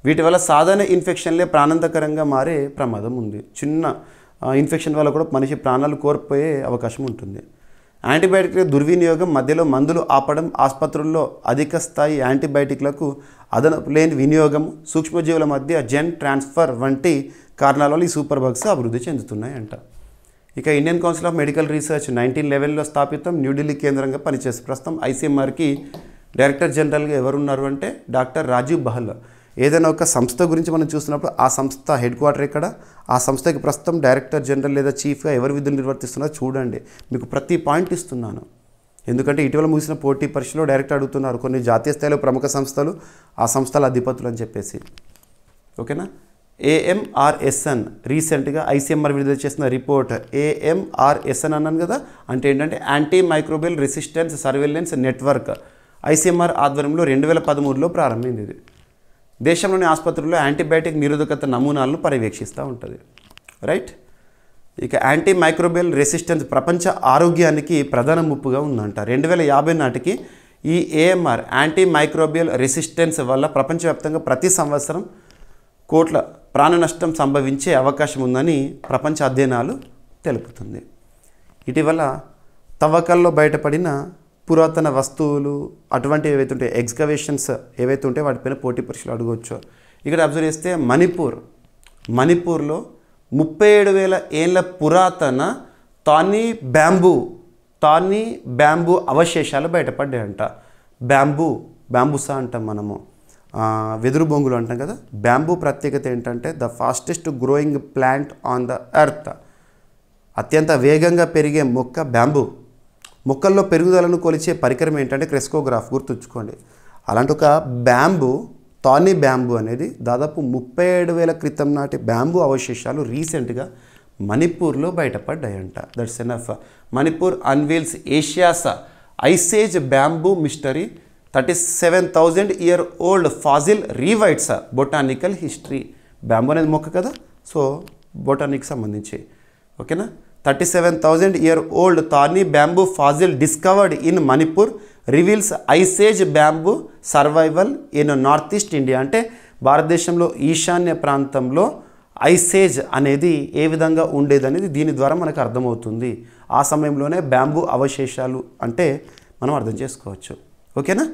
వీటి వల్ల సాధారణ ఇన్ఫెక్షన్లే ప్రాణాంతకరంగా మారే ప్రమాదం ఉంది. చిన్న ఇన్ఫెక్షన్ వల్ల కూడా మనిషి ప్రాణాలు కోల్పోయే అవకాశం ఉంటుంది. యాంటీబయాటిక్ల దుర్వినియోగం, మధ్యలో మందులు ఆపడం, ఆసుపత్రుల్లో అధిక స్థాయి యాంటీబయాటిక్లకు అదనపు లేని వినియోగం, సూక్ష్మజీవుల మధ్య జెన్ ట్రాన్స్ఫర్ వంటి కారణాల వల్ల ఈ సూపర్ బగ్స్ అభివృద్ధి చెందుతున్నాయంట. ఇక Indian council of medical research 1911లో స్థాపితం, న్యూఢిల్లీ కేంద్రంగా పనిచేస్తుంది. ప్రస్తుతం ఐసీఎంఆర్కి డైరెక్టర్ జనరల్గా ఎవరున్నారు అంటే డాక్టర్ రాజీవ్ బహల్. ఏదైనా ఒక సంస్థ గురించి మనం చూస్తున్నప్పుడు ఆ సంస్థ హెడ్ క్వార్టర్ ఎక్కడ, ఆ సంస్థకి ప్రస్తుతం డైరెక్టర్ జనరల్ లేదా చీఫ్గా ఎవరు విధులు నిర్వర్తిస్తున్నారో చూడండి. మీకు ప్రతి పాయింట్ ఇస్తున్నాను, ఎందుకంటే ఇటీవల ముగిసిన పోటీ పరీక్షలో డైరెక్ట్ అడుగుతున్నారు కొన్ని జాతీయ స్థాయిలో ప్రముఖ సంస్థలు, ఆ సంస్థల అధిపతులు అని చెప్పేసి. ఓకేనా. AMRSN రీసెంట్గా ఐసీఎంఆర్ విడుదల చేసిన రిపోర్ట్. AMRSN అన్నాను కదా, అంటే ఏంటంటే anti microbial resistance surveillance network. ICMR ఆధ్వర్యంలో 2013లో ప్రారంభమైంది. ఇది దేశంలోని ఆసుపత్రుల్లో యాంటీబయాటిక్ నిరోధకత నమూనాలను పర్యవేక్షిస్తూ ఉంటుంది. రైట్. ఇక యాంటీ మైక్రోబియల్ రెసిస్టెన్స్ ప్రపంచ ఆరోగ్యానికి ప్రధాన ముప్పుగా ఉందంట. 2050 నాటికి ఈ ఏఎంఆర్ యాంటీ మైక్రోబియల్ రెసిస్టెన్స్ వల్ల ప్రపంచవ్యాప్తంగా ప్రతి సంవత్సరం కోట్ల ప్రాణ నష్టం సంభవించే అవకాశం ఉందని ప్రపంచ అధ్యయనాలు తెలుపుతుంది. ఇటీవల తవ్వకాల్లో బయటపడిన పురాతన వస్తువులు అటువంటి ఏవైతే ఉంటాయో ఎక్స్కవేషన్స్ ఏవైతే ఉంటాయో వాటిపైన పోటీ పరీక్షలు అడగవచ్చు. ఇక్కడ అబ్జర్వ్ చేస్తే మణిపూర్లో 37,000 ఏళ్ళ పురాతన తానీ బ్యాంబూ అవశేషాలు బయటపడ్డాయంట. బ్యాంబూసా అంటాం మనము, వెదురు బొంగులు అంటాం కదా. బ్యాంబూ ప్రత్యేకత ఏంటంటే the fastest growing plant on the earth. అత్యంత వేగంగా పెరిగే మొక్క బ్యాంబూ. మొక్కల్లో పెరుగుదలను కొలిచే పరికరం ఏంటంటే క్రెస్కోగ్రాఫ్, గుర్తుంచుకోండి. అలాంటి ఒక తానీ బ్యాంబూ అనేది దాదాపు 37,000 క్రితం నాటి బ్యాంబూ అవశేషాలు రీసెంట్గా మణిపూర్లో బయటపడ్డాయంట. That's enough. Manipur unveils Asia's ice age bamboo mystery, 37,000 year old fossil rewrites botanical history. Bamboo అనేది మొక్క కదా, సో బొటానిక్ సంబంధించి ఓకేనా. 37,000 ఇయర్ ఓల్డ్ తానీ bamboo fossil discovered in Manipur reveals ice age bamboo survival in north east India. అంటే భారతదేశంలో ఈశాన్య ప్రాంతంలో ఐసేజ్ అనేది ఏ విధంగా ఉండేదనేది దీని ద్వారా మనకు అర్థమవుతుంది. ఆ సమయంలోనే బ్యాంబూ అవశేషాలు అంటే మనం అర్థం చేసుకోవచ్చు. ఓకేనా.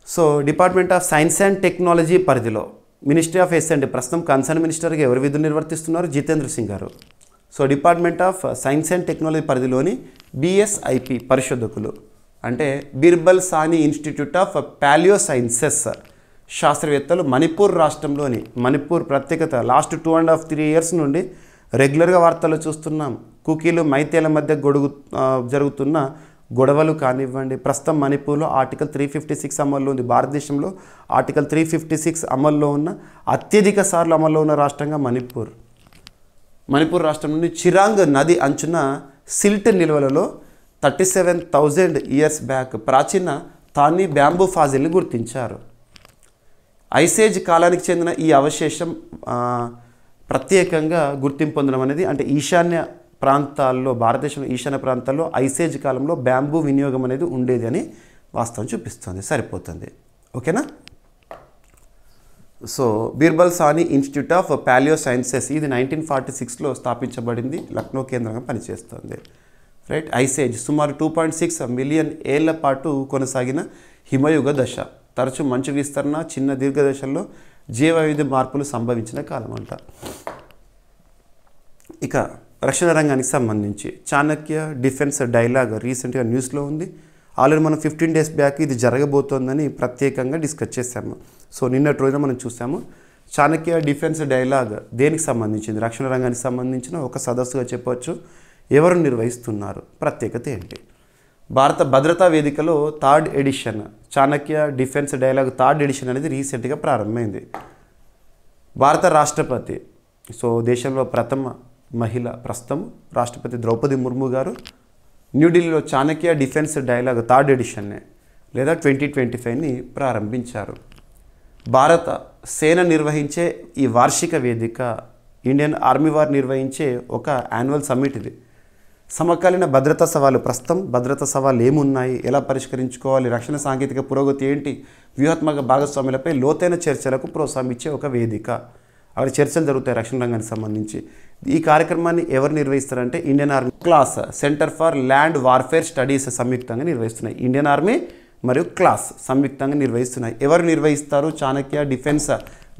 So department of science and technology పరిధిలో మినిస్ట్రీ ఆఫ్ ఎస్ఎండ్ ప్రస్తుతం కన్సర్న్ మినిస్టర్గా ఎవరు విధులు నిర్వర్తిస్తున్నారు? జితేంద్ర సింగ్ గారు. So department of science and technology పరిధిలోని బిఎస్ఐపి పరిశోధకులు అంటే బీర్బల్ సాని ఇన్స్టిట్యూట్ ఆఫ్ ప్యాలియో సైన్సెస్ శాస్త్రవేత్తలు మణిపూర్ ప్రత్యేకత లాస్ట్ 2.5-3 years నుండి రెగ్యులర్గా వార్తలు చూస్తున్నాం. కుకీలు మైతేల మధ్య జరుగుతున్న గొడవలు కానివ్వండి. ప్రస్తుతం మణిపూర్లో ఆర్టికల్ 356 అమల్లో ఉంది. భారతదేశంలో ఆర్టికల్ 356 అమల్లో ఉన్న అత్యధిక సార్లు అమల్లో ఉన్న రాష్ట్రంగా మణిపూర్ రాష్ట్రం నుండి చిరాంగ్ నది అంచున సిల్ట్ నిల్వలలో 37,000 years బ్యాక్ ప్రాచీన తానీ బ్యాంబూ ఫాజిల్ని గుర్తించారు. ఐసేజ్ కాలానికి చెందిన ఈ అవశేషం ప్రత్యేకంగా గుర్తింపు పొందడం అనేది అంటే భారతదేశంలో ఈశాన్య ప్రాంతాల్లో ఐసేజ్ కాలంలో బ్యాంబూ వినియోగం అనేది ఉండేది అని వాస్తవం చూపిస్తుంది. సరిపోతుంది. ఓకేనా. సో బీర్బల్ సాని ఇన్స్టిట్యూట్ ఆఫ్ ప్యాలియో సైన్సెస్ ఇది 1946లో స్థాపించబడింది. లక్నో కేంద్రంగా పనిచేస్తుంది. రైట్. ఐసేజ్ సుమారు 2.6 మిలియన్ ఏళ్ల పాటు కొనసాగిన హిమయుగ దశ. తరచూ మంచు విస్తరణ, చిన్న దీర్ఘదశల్లో జీవవైవిధ్య మార్పులు సంభవించిన కాలం అంట. ఇక రక్షణ రంగానికి సంబంధించి చాణక్య డిఫెన్స్ డైలాగ్ రీసెంట్గా న్యూస్లో ఉంది. ఆల్రెడీ మనం 15 days బ్యాక్ ఇది జరగబోతోందని ప్రత్యేకంగా డిస్కస్ చేశాము. సో నిన్నటి రోజున మనం చూసాము. చాణక్య డిఫెన్స్ డైలాగ్ దేనికి సంబంధించింది? రక్షణ రంగానికి సంబంధించిన ఒక సదస్సుగా చెప్పవచ్చు. ఎవరు నిర్వహిస్తున్నారు? ప్రత్యేకత ఏంటి? భారత భద్రతా వేదికలో 3rd edition Chanakya defence dialogue 3rd edition అనేది రీసెంట్గా ప్రారంభమైంది. భారత రాష్ట్రపతి, సో దేశంలో ప్రథమ మహిళ ప్రస్తుతం రాష్ట్రపతి ద్రౌపది ముర్ము గారు న్యూఢిల్లీలో Chanakya defence dialogue 3rd edition లేదా 2025ని ప్రారంభించారు. భారత సేన నిర్వహించే ఈ వార్షిక వేదిక ఇండియన్ ఆర్మీ వారు నిర్వహించే ఒక యాన్యువల్ సమ్మిట్ ఇది. సమకాలీన భద్రతా సవాలు, ప్రస్తుతం భద్రతా సవాళ్ళు ఏమున్నాయి, ఎలా పరిష్కరించుకోవాలి, రక్షణ సాంకేతిక పురోగతి ఏంటి, వ్యూహాత్మక భాగస్వాములపై లోతైన చర్చలకు ప్రోత్సాహం ఇచ్చే ఒక వేదిక. అక్కడ చర్చలు జరుగుతాయి రక్షణ రంగానికి సంబంధించి. ఈ కార్యక్రమాన్ని ఎవరు నిర్వహిస్తారంటే ఇండియన్ ఆర్మీ క్లాస్ centre for land warfare studies సంయుక్తంగా నిర్వహిస్తున్నాయి. ఇండియన్ ఆర్మీ మరియు క్లాస్ సంయుక్తంగా నిర్వహిస్తున్నాయి. ఎవరు నిర్వహిస్తారు? చాణక్య డిఫెన్స్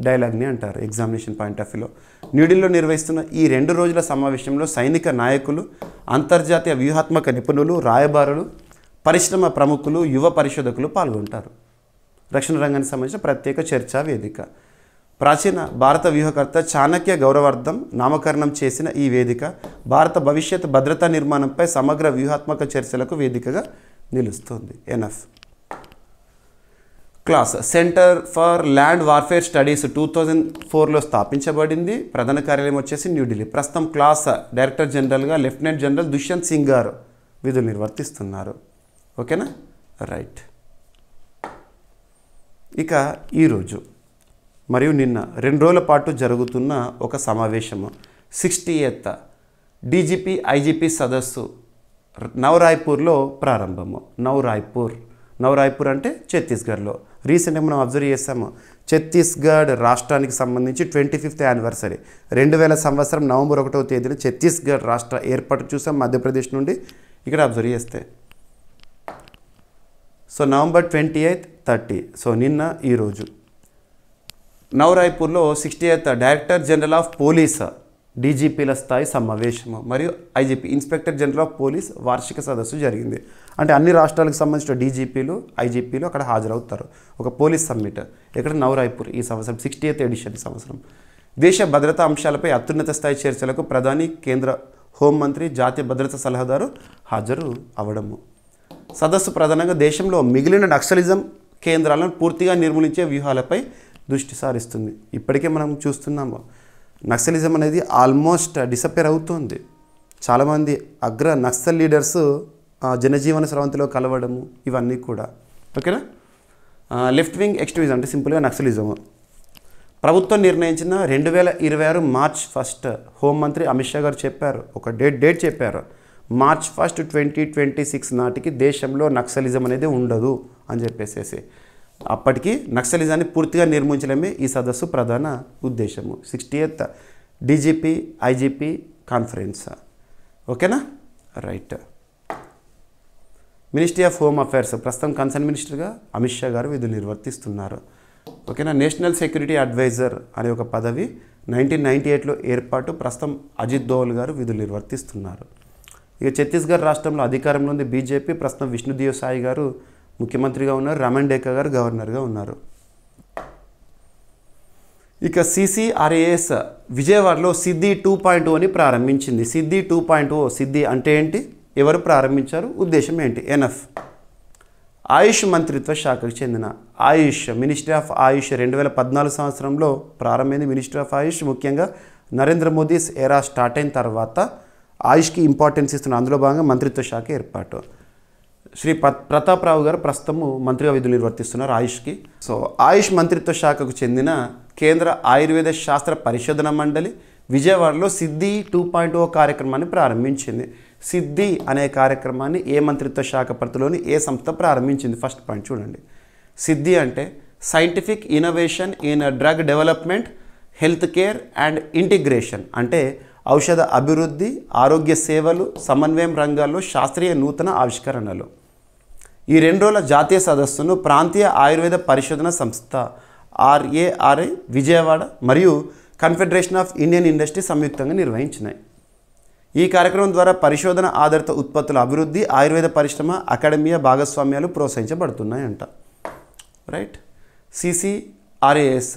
డైలాగ్ని అంటారు ఎగ్జామినేషన్ పాయింట్ ఆఫ్ వ్యూలో. న్యూఢిల్లీలో నిర్వహిస్తున్న ఈ 2 రోజుల సమావేశంలో సైనిక నాయకులు, అంతర్జాతీయ వ్యూహాత్మక నిపుణులు, రాయబారులు, పరిశ్రమ ప్రముఖులు, యువ పరిశోధకులు పాల్గొంటారు. రక్షణ రంగానికి సంబంధించిన ప్రత్యేక చర్చా వేదిక. ప్రాచీన భారత వ్యూహకర్త చాణక్య గౌరవార్థం నామకరణం చేసిన ఈ వేదిక భారత భవిష్యత్ భద్రతా నిర్మాణంపై సమగ్ర వ్యూహాత్మక చర్చలకు వేదికగా నిలుస్తుంది. ఎన్ఎఫ్ క్లాస్ centre for land warfare studies 2004లో స్థాపించబడింది. ప్రధాన కార్యాలయం వచ్చేసి న్యూఢిల్లీ. ప్రస్తుతం క్లాస్ డైరెక్టర్ జనరల్గా లెఫ్టినెంట్ జనరల్ దుష్యంత్ సింగ్ గారు విధులు నిర్వర్తిస్తున్నారు. ఓకేనా. రైట్. ఇక ఈరోజు మరియు నిన్న 2 రోజుల పాటు జరుగుతున్న ఒక సమావేశము 60th డీజీపీ ఐజీపీ సదస్సు నవరాయ్పూర్లో ప్రారంభము. నవరాయ్పూర్ అంటే ఛత్తీస్గఢ్లో. రీసెంట్గా మనం అబ్జర్వ్ చేస్తాము, ఛత్తీస్గఢ్ రాష్ట్రానికి సంబంధించి 25th యానివర్సరీ 2000 సంవత్సరం నవంబర్ 1వ తేదీన ఛత్తీస్గఢ్ రాష్ట్ర ఏర్పాటు చూసాం మధ్యప్రదేశ్ నుండి. ఇక్కడ అబ్జర్వ్ చేస్తే సో నవంబర్ 28, 30, సో నిన్న ఈరోజు నవరాయ్పూర్లో 68th director general of police డీజీపీల స్థాయి సమావేశము మరియు IGP inspector general of police వార్షిక సదస్సు జరిగింది. అంటే అన్ని రాష్ట్రాలకు సంబంధించిన డీజీపీలు ఐజీపీలు అక్కడ హాజరవుతారు. ఒక పోలీస్ సమ్మిట్ ఇక్కడ నవరాయ్పూర్ ఈ సంవత్సరం 68th ఎడిషన్ సంవత్సరం. దేశ భద్రతా అంశాలపై అత్యున్నత స్థాయి చర్చలకు ప్రధాని, కేంద్ర హోంమంత్రి, జాతీయ భద్రతా సలహాదారు హాజరు అవడము. సదస్సు ప్రధానంగా దేశంలో మిగిలిన నక్సలిజం కేంద్రాలను పూర్తిగా నిర్మూలించే వ్యూహాలపై దృష్టి సారిస్తుంది. ఇప్పటికే మనం చూస్తున్నాము నక్సలిజం అనేది ఆల్మోస్ట్ డిసప్పేర్ అవుతుంది. చాలామంది అగ్ర నక్సల్ లీడర్స్ జనజీవన స్రవంతిలో కలవడము ఇవన్నీ కూడా. ఓకేనా. లెఫ్ట్ వింగ్ ఎక్స్ట్రీమిజం అంటే సింపుల్గా నక్సలిజము. ప్రభుత్వం నిర్ణయించిన 2026 మార్చ్ 1 హోంమంత్రి అమిత్ షా గారు చెప్పారు, ఒక డేట్ చెప్పారు, మార్చ్ 1, 2026 నాటికి దేశంలో నక్సలిజం అనేది ఉండదు అని చెప్పేసేసి. అప్పటికి నక్సలిజాన్ని పూర్తిగా నిర్మించడమే ఈ సదస్సు ప్రధాన ఉద్దేశము. 68th DGP IGP conference. ఓకేనా, right. Ministry of home affairs ప్రస్తుతం కన్సర్న్ మినిస్టర్గా అమిత్ షా గారు విధులు నిర్వర్తిస్తున్నారు. ఓకేనా. నేషనల్ సెక్యూరిటీ అడ్వైజర్ అనే ఒక పదవి 1998లో ఏర్పాటు, ప్రస్తుతం అజిత్ దోవల్ గారు విధులు నిర్వర్తిస్తున్నారు. ఇక ఛత్తీస్గఢ్ రాష్ట్రంలో అధికారంలో ఉంది బీజేపీ. ప్రస్తుతం విష్ణుదేవ్ సాయి గారు ముఖ్యమంత్రిగా ఉన్నారు, రమణ్ డేకా గారు గవర్నర్గా ఉన్నారు. ఇక CCRAS విజయవాడలో సిద్ధి 2.0 అని ప్రారంభించింది. సిద్ధి 2.0, సిద్ధి అంటే ఏంటి, ఎవరు ప్రారంభించారు, ఉద్దేశం ఏంటి? ఎన్ఎఫ్ ఆయుష్ మంత్రిత్వ శాఖకు చెందిన ఆయుష్ మినిస్ట్రీ ఆఫ్ ఆయుష్ 2014 సంవత్సరంలో ప్రారంభమైంది. మినిస్ట్రీ ఆఫ్ ఆయుష్ ముఖ్యంగా నరేంద్ర మోదీ ఎరా స్టార్ట్ అయిన తర్వాత ఆయుష్కి ఇంపార్టెన్స్ ఇస్తున్న అందులో భాగంగా మంత్రిత్వ శాఖ ఏర్పాటు. శ్రీ ప్రతాప్ రావు గారు ప్రస్తుతము మంత్రిగా విధులు నిర్వర్తిస్తున్నారు ఆయుష్కి. సో ఆయుష్ మంత్రిత్వ శాఖకు చెందిన కేంద్ర ఆయుర్వేద శాస్త్ర పరిశోధన మండలి విజయవాడలో సిద్ధి 2.0 కార్యక్రమాన్ని ప్రారంభించింది. సిద్ధి అనే కార్యక్రమాన్ని ఏ మంత్రిత్వ శాఖ పరిధిలోని ఏ సంస్థ ప్రారంభించింది? ఫస్ట్ పాయింట్ చూడండి. సిద్ధి అంటే scientific innovation in drug development, health care and integration, అంటే ఔషధ అభివృద్ధి, ఆరోగ్య సేవలు, సమన్వయం రంగాల్లో శాస్త్రీయ నూతన ఆవిష్కరణలు. ఈ 2 రోజుల జాతీయ సదస్సును ప్రాంతీయ ఆయుర్వేద పరిశోధన సంస్థ RARI విజయవాడ మరియు కన్ఫెడరేషన్ ఆఫ్ ఇండియన్ ఇండస్ట్రీ సంయుక్తంగా నిర్వహించినాయి. ఈ కార్యక్రమం ద్వారా పరిశోధన ఆధారిత ఉత్పత్తుల అభివృద్ధి, ఆయుర్వేద పరిశ్రమ, అకాడమియా భాగస్వామ్యాలు ప్రోత్సహించబడుతున్నాయంట. Right. CCRAS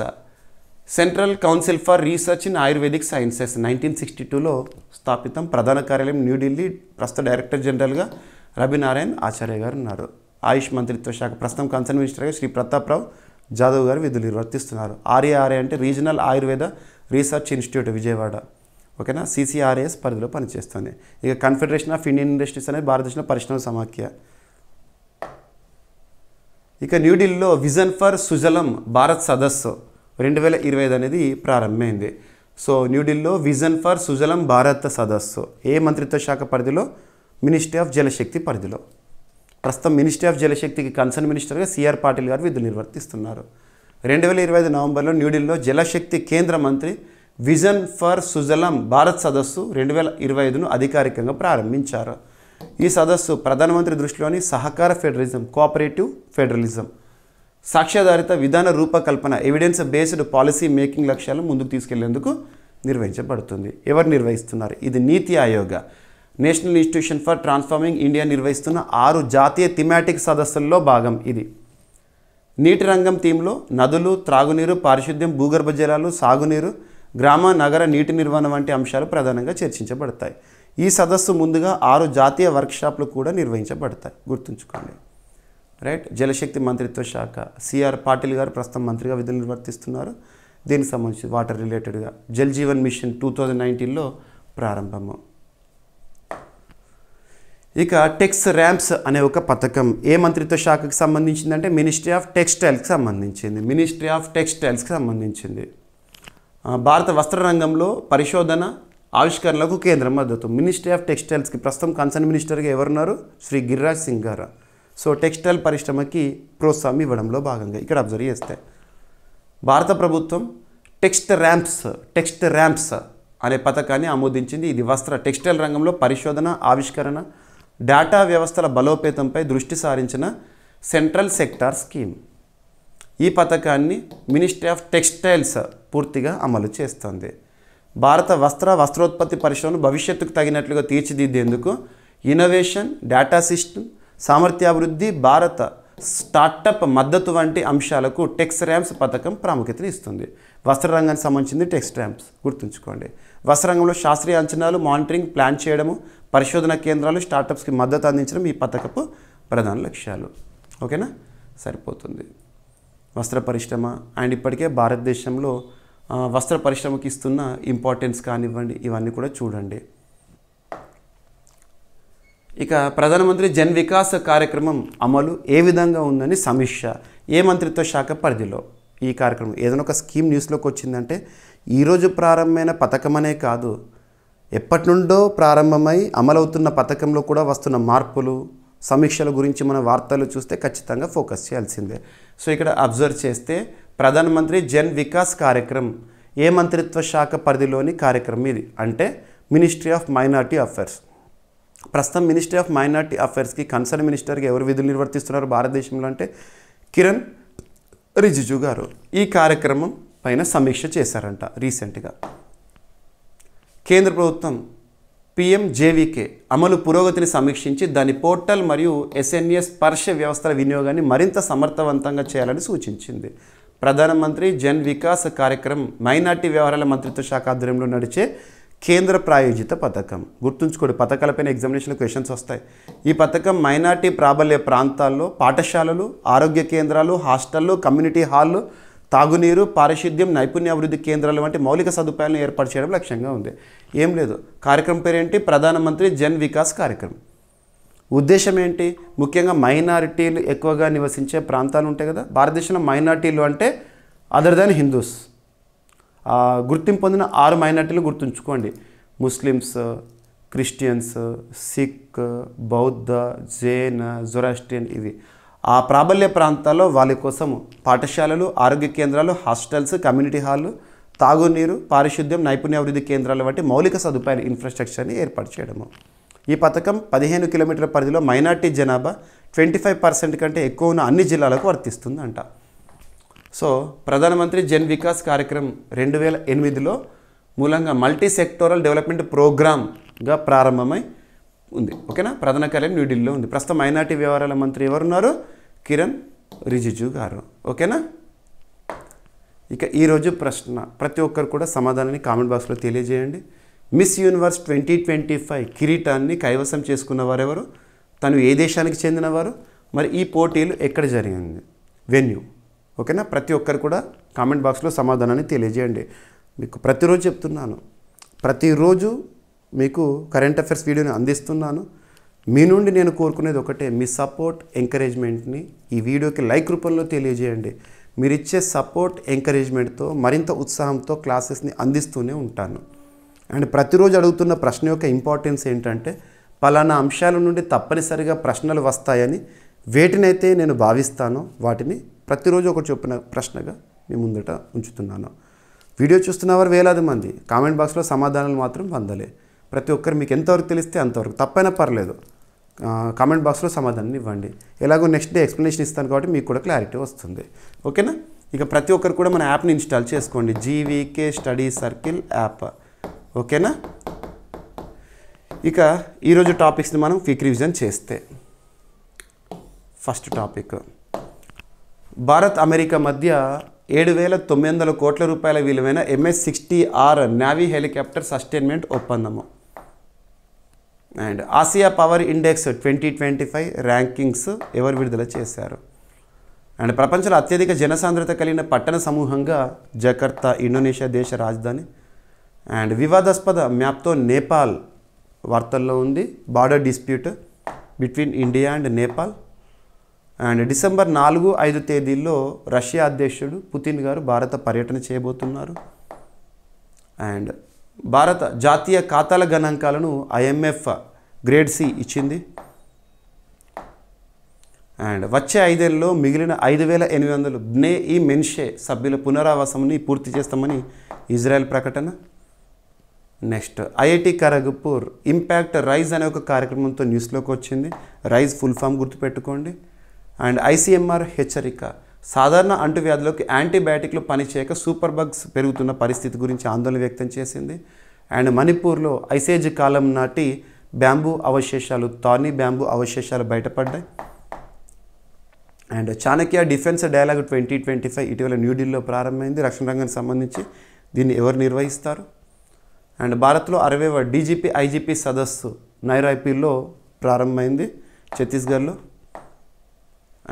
central council for research in Ayurvedic sciences 1962లో స్థాపితం. ప్రధాన కార్యాలయం న్యూఢిల్లీ. ప్రస్తుత డైరెక్టర్ జనరల్గా రవినారాయణ్ ఆచార్య గారు ఉన్నారు. ఆయుష్ మంత్రిత్వ శాఖ ప్రస్తుతం కన్సర్న్ మినిస్టర్గా శ్రీ ప్రతాప్ రావు జాదవ్ గారు విధులు నిర్వర్తిస్తున్నారు. RARI అంటే regional Ayurveda research institute Vijayawada. ఓకేనా. CCRAS పరిధిలో పనిచేస్తుంది. ఇక కన్ఫెడరేషన్ ఆఫ్ ఇండియన్ ఇండస్ట్రీస్ అనేది భారతదేశంలో పరిశ్రమ సమాఖ్య. ఇక న్యూఢిల్లీలో విజన్ ఫర్ సుజలం భారత్ సదస్సు 2025 అనేది ప్రారంభమైంది. సో న్యూఢిల్లీలో విజన్ ఫర్ సుజలం భారత్ సదస్సు ఏ మంత్రిత్వ శాఖ పరిధిలో? మినిస్ట్రీ ఆఫ్ జలశక్తి పరిధిలో. ప్రస్తుతం మినిస్ట్రీ ఆఫ్ జలశక్తికి కన్సర్న్ మినిస్టర్గా CR పాటిల్ గారు విధులు నిర్వర్తిస్తున్నారు. 2025 నవంబర్లో న్యూఢిల్లీలో జలశక్తి కేంద్ర మంత్రి విజన్ ఫర్ సుజలం భారత్ సదస్సు 2025ను అధికారికంగా ప్రారంభించారు. ఈ సదస్సు ప్రధానమంత్రి దృష్టిలోని సహకార ఫెడరలిజం, కోఆపరేటివ్ ఫెడరలిజం, సాక్ష్యాధారిత విధాన రూపకల్పన, ఎవిడెన్స్ బేస్డ్ పాలసీ మేకింగ్ లక్ష్యాలను ముందుకు తీసుకెళ్లేందుకు నిర్వహించబడుతుంది. ఎవరు నిర్వహిస్తున్నారు? ఇది నీతి Aayog, national institution for transforming India నిర్వహిస్తున్న 6 జాతీయ థిమాటిక్ సదస్సుల్లో భాగం ఇది. నీటి రంగం థీమ్లో నదులు, త్రాగునీరు, పారిశుద్ధ్యం, భూగర్భ జలాలు, సాగునీరు, గ్రామ నగర నీటి నిర్వహణ వంటి అంశాలు ప్రధానంగా చర్చించబడతాయి. ఈ సదస్సు ముందుగా 6 జాతీయ వర్క్షాప్లు కూడా నిర్వహించబడతాయి, గుర్తుంచుకోండి. రైట్. జలశక్తి మంత్రిత్వ శాఖ CR పాటిల్ గారు ప్రస్తుతం మంత్రిగా విధులు నిర్వర్తిస్తున్నారు. దీనికి సంబంధించి వాటర్ రిలేటెడ్గా జల్ జీవన్ మిషన్ 2019లో ప్రారంభము. ఇక టెక్స్ ర్యాంప్స్ అనే ఒక పథకం ఏ మంత్రిత్వ శాఖకు సంబంధించిందంటే మినిస్ట్రీ ఆఫ్ టెక్స్టైల్స్కి సంబంధించింది. మినిస్ట్రీ ఆఫ్ టెక్స్టైల్స్కి సంబంధించింది. భారత వస్త్ర రంగంలో పరిశోధన, ఆవిష్కరణలకు కేంద్ర మద్దతు. మినిస్ట్రీ ఆఫ్ టెక్స్టైల్స్కి ప్రస్తుతం కన్సర్న్ మినిస్టర్గా ఎవరున్నారు? శ్రీ గిరిరాజ్ సింగ్ గారు. సో టెక్స్టైల్ పరిశ్రమకి ప్రోత్సాహం ఇవ్వడంలో భాగంగా ఇక్కడ అబ్జర్వ్ చేస్తే భారత ప్రభుత్వం టెక్స్ట్ ర్యాంప్స్ అనే పథకాన్ని ఆమోదించింది. ఇది టెక్స్టైల్ రంగంలో పరిశోధన, ఆవిష్కరణ, డేటా వ్యవస్థల బలోపేతంపై దృష్టి సారించిన సెంట్రల్ సెక్టార్ స్కీమ్. ఈ పథకాన్ని మినిస్ట్రీ ఆఫ్ టెక్స్టైల్స్ పూర్తిగా అమలు చేస్తుంది. భారత వస్త్రోత్పత్తి పరిశ్రమను భవిష్యత్తుకు తగినట్లుగా తీర్చిదిద్దేందుకు ఇన్నోవేషన్, డేటా సిస్టమ్, సామర్థ్యాభివృద్ధి, భారత స్టార్టప్ మద్దతు వంటి అంశాలకు టెక్స్ ర్యాంప్స్ పథకం ప్రాముఖ్యతను ఇస్తుంది. వస్త్ర రంగానికి సంబంధించింది టెక్స్ ర్యాంప్స్, గుర్తుంచుకోండి. వస్త్ర రంగంలో శాస్త్రీయ అంచనాలు, మానిటరింగ్, ప్లాన్ చేయడము, పరిశోధన కేంద్రాలు, స్టార్టప్స్కి మద్దతు అందించడం ఈ పథకపు ప్రధాన లక్ష్యాలు. ఓకేనా, సరిపోతుంది. వస్త్ర పరిశ్రమ అండ్ ఇప్పటికే భారతదేశంలో వస్త్ర పరిశ్రమకి ఇస్తున్న ఇంపార్టెన్స్ కానివ్వండి, ఇవన్నీ కూడా చూడండి. ఇక ప్రధానమంత్రి జన్ వికాస్ కార్యక్రమం అమలు ఏ విధంగా ఉందని సమీక్ష. ఏ మంత్రిత్వ శాఖ పరిధిలో ఈ కార్యక్రమం? ఏదైనా ఒక స్కీమ్ న్యూస్లోకి వచ్చిందంటే ఈరోజు ప్రారంభమైన పథకమనే కాదు, ఎప్పటి నుండో ప్రారంభమై అమలవుతున్న పథకంలో కూడా వస్తున్న మార్పులు, సమీక్షల గురించి మన వార్తలు చూస్తే ఖచ్చితంగా ఫోకస్ చేయాల్సిందే. సో ఇక్కడ అబ్జర్వ్ చేస్తే ప్రధానమంత్రి జన్ వికాస్ కార్యక్రమం ఏ మంత్రిత్వ శాఖ పరిధిలోని కార్యక్రమం ఇది అంటే మినిస్ట్రీ ఆఫ్ మైనారిటీ అఫైర్స్. ప్రస్తుతం మినిస్ట్రీ ఆఫ్ మైనారిటీ అఫైర్స్కి కన్సర్న్ మినిస్టర్గా ఎవరు విధులు నిర్వర్తిస్తున్నారు భారతదేశంలో అంటే కిరణ్ రిజిజు గారు. ఈ కార్యక్రమం పైన సమీక్ష చేశారంట రీసెంట్గా. కేంద్ర ప్రభుత్వం PMJVK అమలు పురోగతిని సమీక్షించి దాని పోర్టల్ మరియు SNS స్పర్శ వ్యవస్థల వినియోగాన్ని మరింత సమర్థవంతంగా చేయాలని సూచించింది. ప్రధానమంత్రి జన్ వికాస్ కార్యక్రమం మైనార్టీ వ్యవహారాల మంత్రిత్వ శాఖ ఆధ్వర్యంలో నడిచే కేంద్ర ప్రాయోజిత పథకం. గుర్తుంచుకోండి, పథకాలపైన ఎగ్జామినేషన్ క్వశ్చన్స్ వస్తాయి. ఈ పథకం మైనార్టీ ప్రాబల్య ప్రాంతాల్లో పాఠశాలలు, ఆరోగ్య కేంద్రాలు, హాస్టళ్ళు, కమ్యూనిటీ హాళ్ళు, తాగునీరు, పారిశుద్ధ్యం, నైపుణ్యాభివృద్ధి కేంద్రాలు వంటి మౌలిక సదుపాయాలను ఏర్పాటు చేయడం లక్ష్యంగా ఉంది. ఏం లేదు, కార్యక్రమం పేరేంటి? ప్రధానమంత్రి జన్ వికాస్ కార్యక్రమం. ఉద్దేశం ఏంటి? ముఖ్యంగా మైనారిటీలు ఎక్కువగా నివసించే ప్రాంతాలు ఉంటాయి కదా భారతదేశంలో. మైనారిటీలు అంటే అదర్ దాన్ హిందూస్. గుర్తింపు పొందిన 6 మైనారిటీలు గుర్తుంచుకోండి: ముస్లిమ్స్, క్రిస్టియన్స్, సిక్, బౌద్ధ, జైన్, జొరాస్ట్రియన్. ఇవి ఆ ప్రాబల్య ప్రాంతాల్లో వాళ్ళ కోసం పాఠశాలలు, ఆరోగ్య కేంద్రాలు, హాస్టల్స్, కమ్యూనిటీ హాళ్ళు, తాగునీరు, పారిశుద్ధ్యం, నైపుణ్యాభివృద్ధి కేంద్రాలు వంటి మౌలిక సదుపాయాల ఇన్ఫ్రాస్ట్రక్చర్ని ఏర్పాటు చేయడము. ఈ పథకం 15 కిలోమీటర్ల పరిధిలో మైనార్టీ జనాభా 25% కంటే ఎక్కువ ఉన్న అన్ని జిల్లాలకు వర్తిస్తుందంట. సో ప్రధానమంత్రి జన్ వికాస్ కార్యక్రమం 2008లో మూలంగా మల్టీ సెక్టోరల్ డెవలప్మెంట్ ప్రోగ్రామ్గా ప్రారంభమై ఉంది. ఓకేనా, ప్రధాన కార్యాలయం న్యూఢిల్లీలో ఉంది. ప్రస్తుతం మైనార్టీ వ్యవహారాల మంత్రి ఎవరున్నారు? కిరణ్ రిజిజు గారు. ఓకేనా. ఇక ఈరోజు ప్రశ్న ప్రతి ఒక్కరు కూడా సమాధానాన్ని కామెంట్ బాక్స్లో తెలియజేయండి. మిస్ యూనివర్స్ 2025 కిరీటాన్ని కైవసం చేసుకున్న వారెవరు? తను ఏ దేశానికి చెందినవారు? మరి ఈ పోటీలు ఎక్కడ జరిగింది? వెన్యూ. ఓకేనా, ప్రతి ఒక్కరు కూడా కామెంట్ బాక్స్లో సమాధానాన్ని తెలియజేయండి. మీకు ప్రతిరోజు చెప్తున్నాను, ప్రతిరోజు మీకు కరెంట్ అఫైర్స్ వీడియోని అందిస్తున్నాను. మీ నుండి నేను కోరుకునేది ఒకటే, మీ సపోర్ట్, ఎంకరేజ్మెంట్ని ఈ వీడియోకి లైక్ రూపంలో తెలియజేయండి. మీరు ఇచ్చే సపోర్ట్, ఎంకరేజ్మెంట్తో మరింత ఉత్సాహంతో క్లాసెస్ని అందిస్తూనే ఉంటాను. అండ్ ప్రతిరోజు అడుగుతున్న ప్రశ్న యొక్క ఇంపార్టెన్స్ ఏంటంటే, పలానా అంశాల నుండి తప్పనిసరిగా ప్రశ్నలు వస్తాయని వేటినైతే నేను భావిస్తానో వాటిని ప్రతిరోజు ఒకటి చొప్పున ప్రశ్నగా మీ ముందట ఉంచుతున్నాను. వీడియో చూస్తున్నవారు వేలాది మంది, కామెంట్ బాక్స్లో సమాధానాలు మాత్రం వందలే. ప్రతి ఒక్కరు మీకు ఎంతవరకు తెలిస్తే అంతవరకు, తప్పైనా పర్లేదు, కామెంట్ బాక్స్లో సమాధానం ఇవ్వండి. ఎలాగో నెక్స్ట్ డే ఎక్స్ప్లెనేషన్ ఇస్తాను కాబట్టి మీకు కూడా క్లారిటీ వస్తుంది. ఓకేనా. ఇక ప్రతి ఒక్కరు కూడా మన యాప్ని ఇన్స్టాల్ చేసుకోండి, GVK స్టడీ సర్కిల్ యాప్. ఓకేనా. ఇక ఈరోజు టాపిక్స్ని మనం క్విక్ రివిజన్ చేస్తే, ఫస్ట్ టాపిక్, భారత్ అమెరికా మధ్య 7,900 కోట్ల రూపాయల విలువైన MS-60R నేవీ హెలికాప్టర్ సస్టైన్మెంట్ ఒప్పందము. And Asia power index 2025 rankings ఎవరు విడుదల చేశారు? అండ్ ప్రపంచంలో అత్యధిక జనసాంద్రత కలిగిన పట్టణ సమూహంగా జకర్తా ఇండోనేషియా దేశ రాజధాని. అండ్ వివాదాస్పద మ్యాప్తో నేపాల్ వార్తల్లో ఉంది, border dispute between India and Nepal. And December 4-5 తేదీల్లో రష్యా అధ్యక్షుడు పుతిన్ గారు భారత పర్యటన చేయబోతున్నారు. అండ్ భారత జాతీయ ఖాతాల గణాంకాలను IMF గ్రేడ్ C ఇచ్చింది. అండ్ వచ్చే 5 ఏళ్ళలో మిగిలిన 5,800 బ్నే ఈ మెన్షే సభ్యుల పునరావాసంని పూర్తి చేస్తామని ఇజ్రాయెల్ ప్రకటన. Next IIT Kharagpur impact rise అనే ఒక కార్యక్రమంతో న్యూస్లోకి వచ్చింది. రైజ్ ఫుల్ ఫామ్ గుర్తుపెట్టుకోండి. అండ్ ICMR హెచ్చరిక, సాధారణ అంటువ్యాధులకు యాంటీబయాటిక్లు పనిచేయక సూపర్ బగ్స్ పెరుగుతున్న పరిస్థితి గురించి ఆందోళన వ్యక్తం చేసింది. అండ్ మణిపూర్లో ఐసేజ్ కాలం నాటి బ్యాంబూ అవశేషాలు, థార్నీ బ్యాంబూ అవశేషాలు బయటపడ్డాయి. అండ్ చాణక్య డిఫెన్స్ డైలాగ్ 2025 ఇటీవల న్యూఢిల్లీలో ప్రారంభమైంది. రక్షణ రంగానికి సంబంధించి దీన్ని ఎవరు నిర్వహిస్తారు? అండ్ భారత్లో 60వ DGP IGP సదస్సు నైరాబీలో ప్రారంభమైంది, ఛత్తీస్గఢ్లో.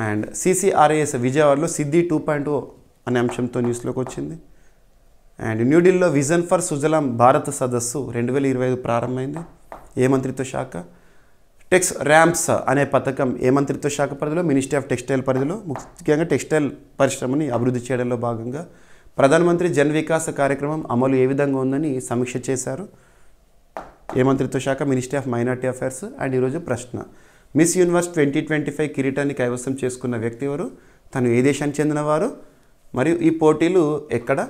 అండ్ CCRAS విజయవాడలో సిద్ధి 2.0 అనే అంశంతో న్యూస్లోకి వచ్చింది. అండ్ న్యూఢిల్లీలో విజన్ ఫర్ సుజలాం భారత్ సదస్సు 2025 ప్రారంభమైంది. ఏ మంత్రిత్వ శాఖ? టెక్స్ ర్యాంప్స్ అనే పథకం ఏ మంత్రిత్వ శాఖ పరిధిలో? మినిస్ట్రీ ఆఫ్ టెక్స్టైల్ పరిధిలో. ముఖ్యంగా టెక్స్టైల్ పరిశ్రమని అభివృద్ధి చేయడంలో భాగంగా ప్రధానమంత్రి జన్ వికాస్ కార్యక్రమం అమలు ఏ విధంగా ఉందని సమీక్ష చేశారు. ఏ మంత్రిత్వ శాఖ? Ministry of minority affairs. And ఈరోజు ప్రశ్న, మిస్ యూనివర్స్ 2025 కిరీటాన్ని కైవసం చేసుకున్న వ్యక్తి ఎవరు? తను ఏ దేశానికి చెందినవారు? మరియు ఈ పోటీలు ఎక్కడ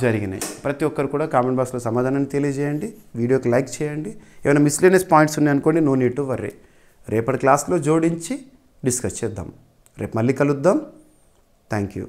జరిగినాయి? ప్రతి ఒక్కరు కూడా కామెంట్ బాక్స్లో సమాధానాన్ని తెలియజేయండి. వీడియోకి లైక్ చేయండి. ఏమైనా మిస్లేనియస్ పాయింట్స్ ఉన్నాయనుకోండి, నో నీడ్ టు వర్రీ. రేపటి క్లాస్లో జోడించి డిస్కస్ చేద్దాం. రేపు మళ్ళీ కలుద్దాం. Thank you.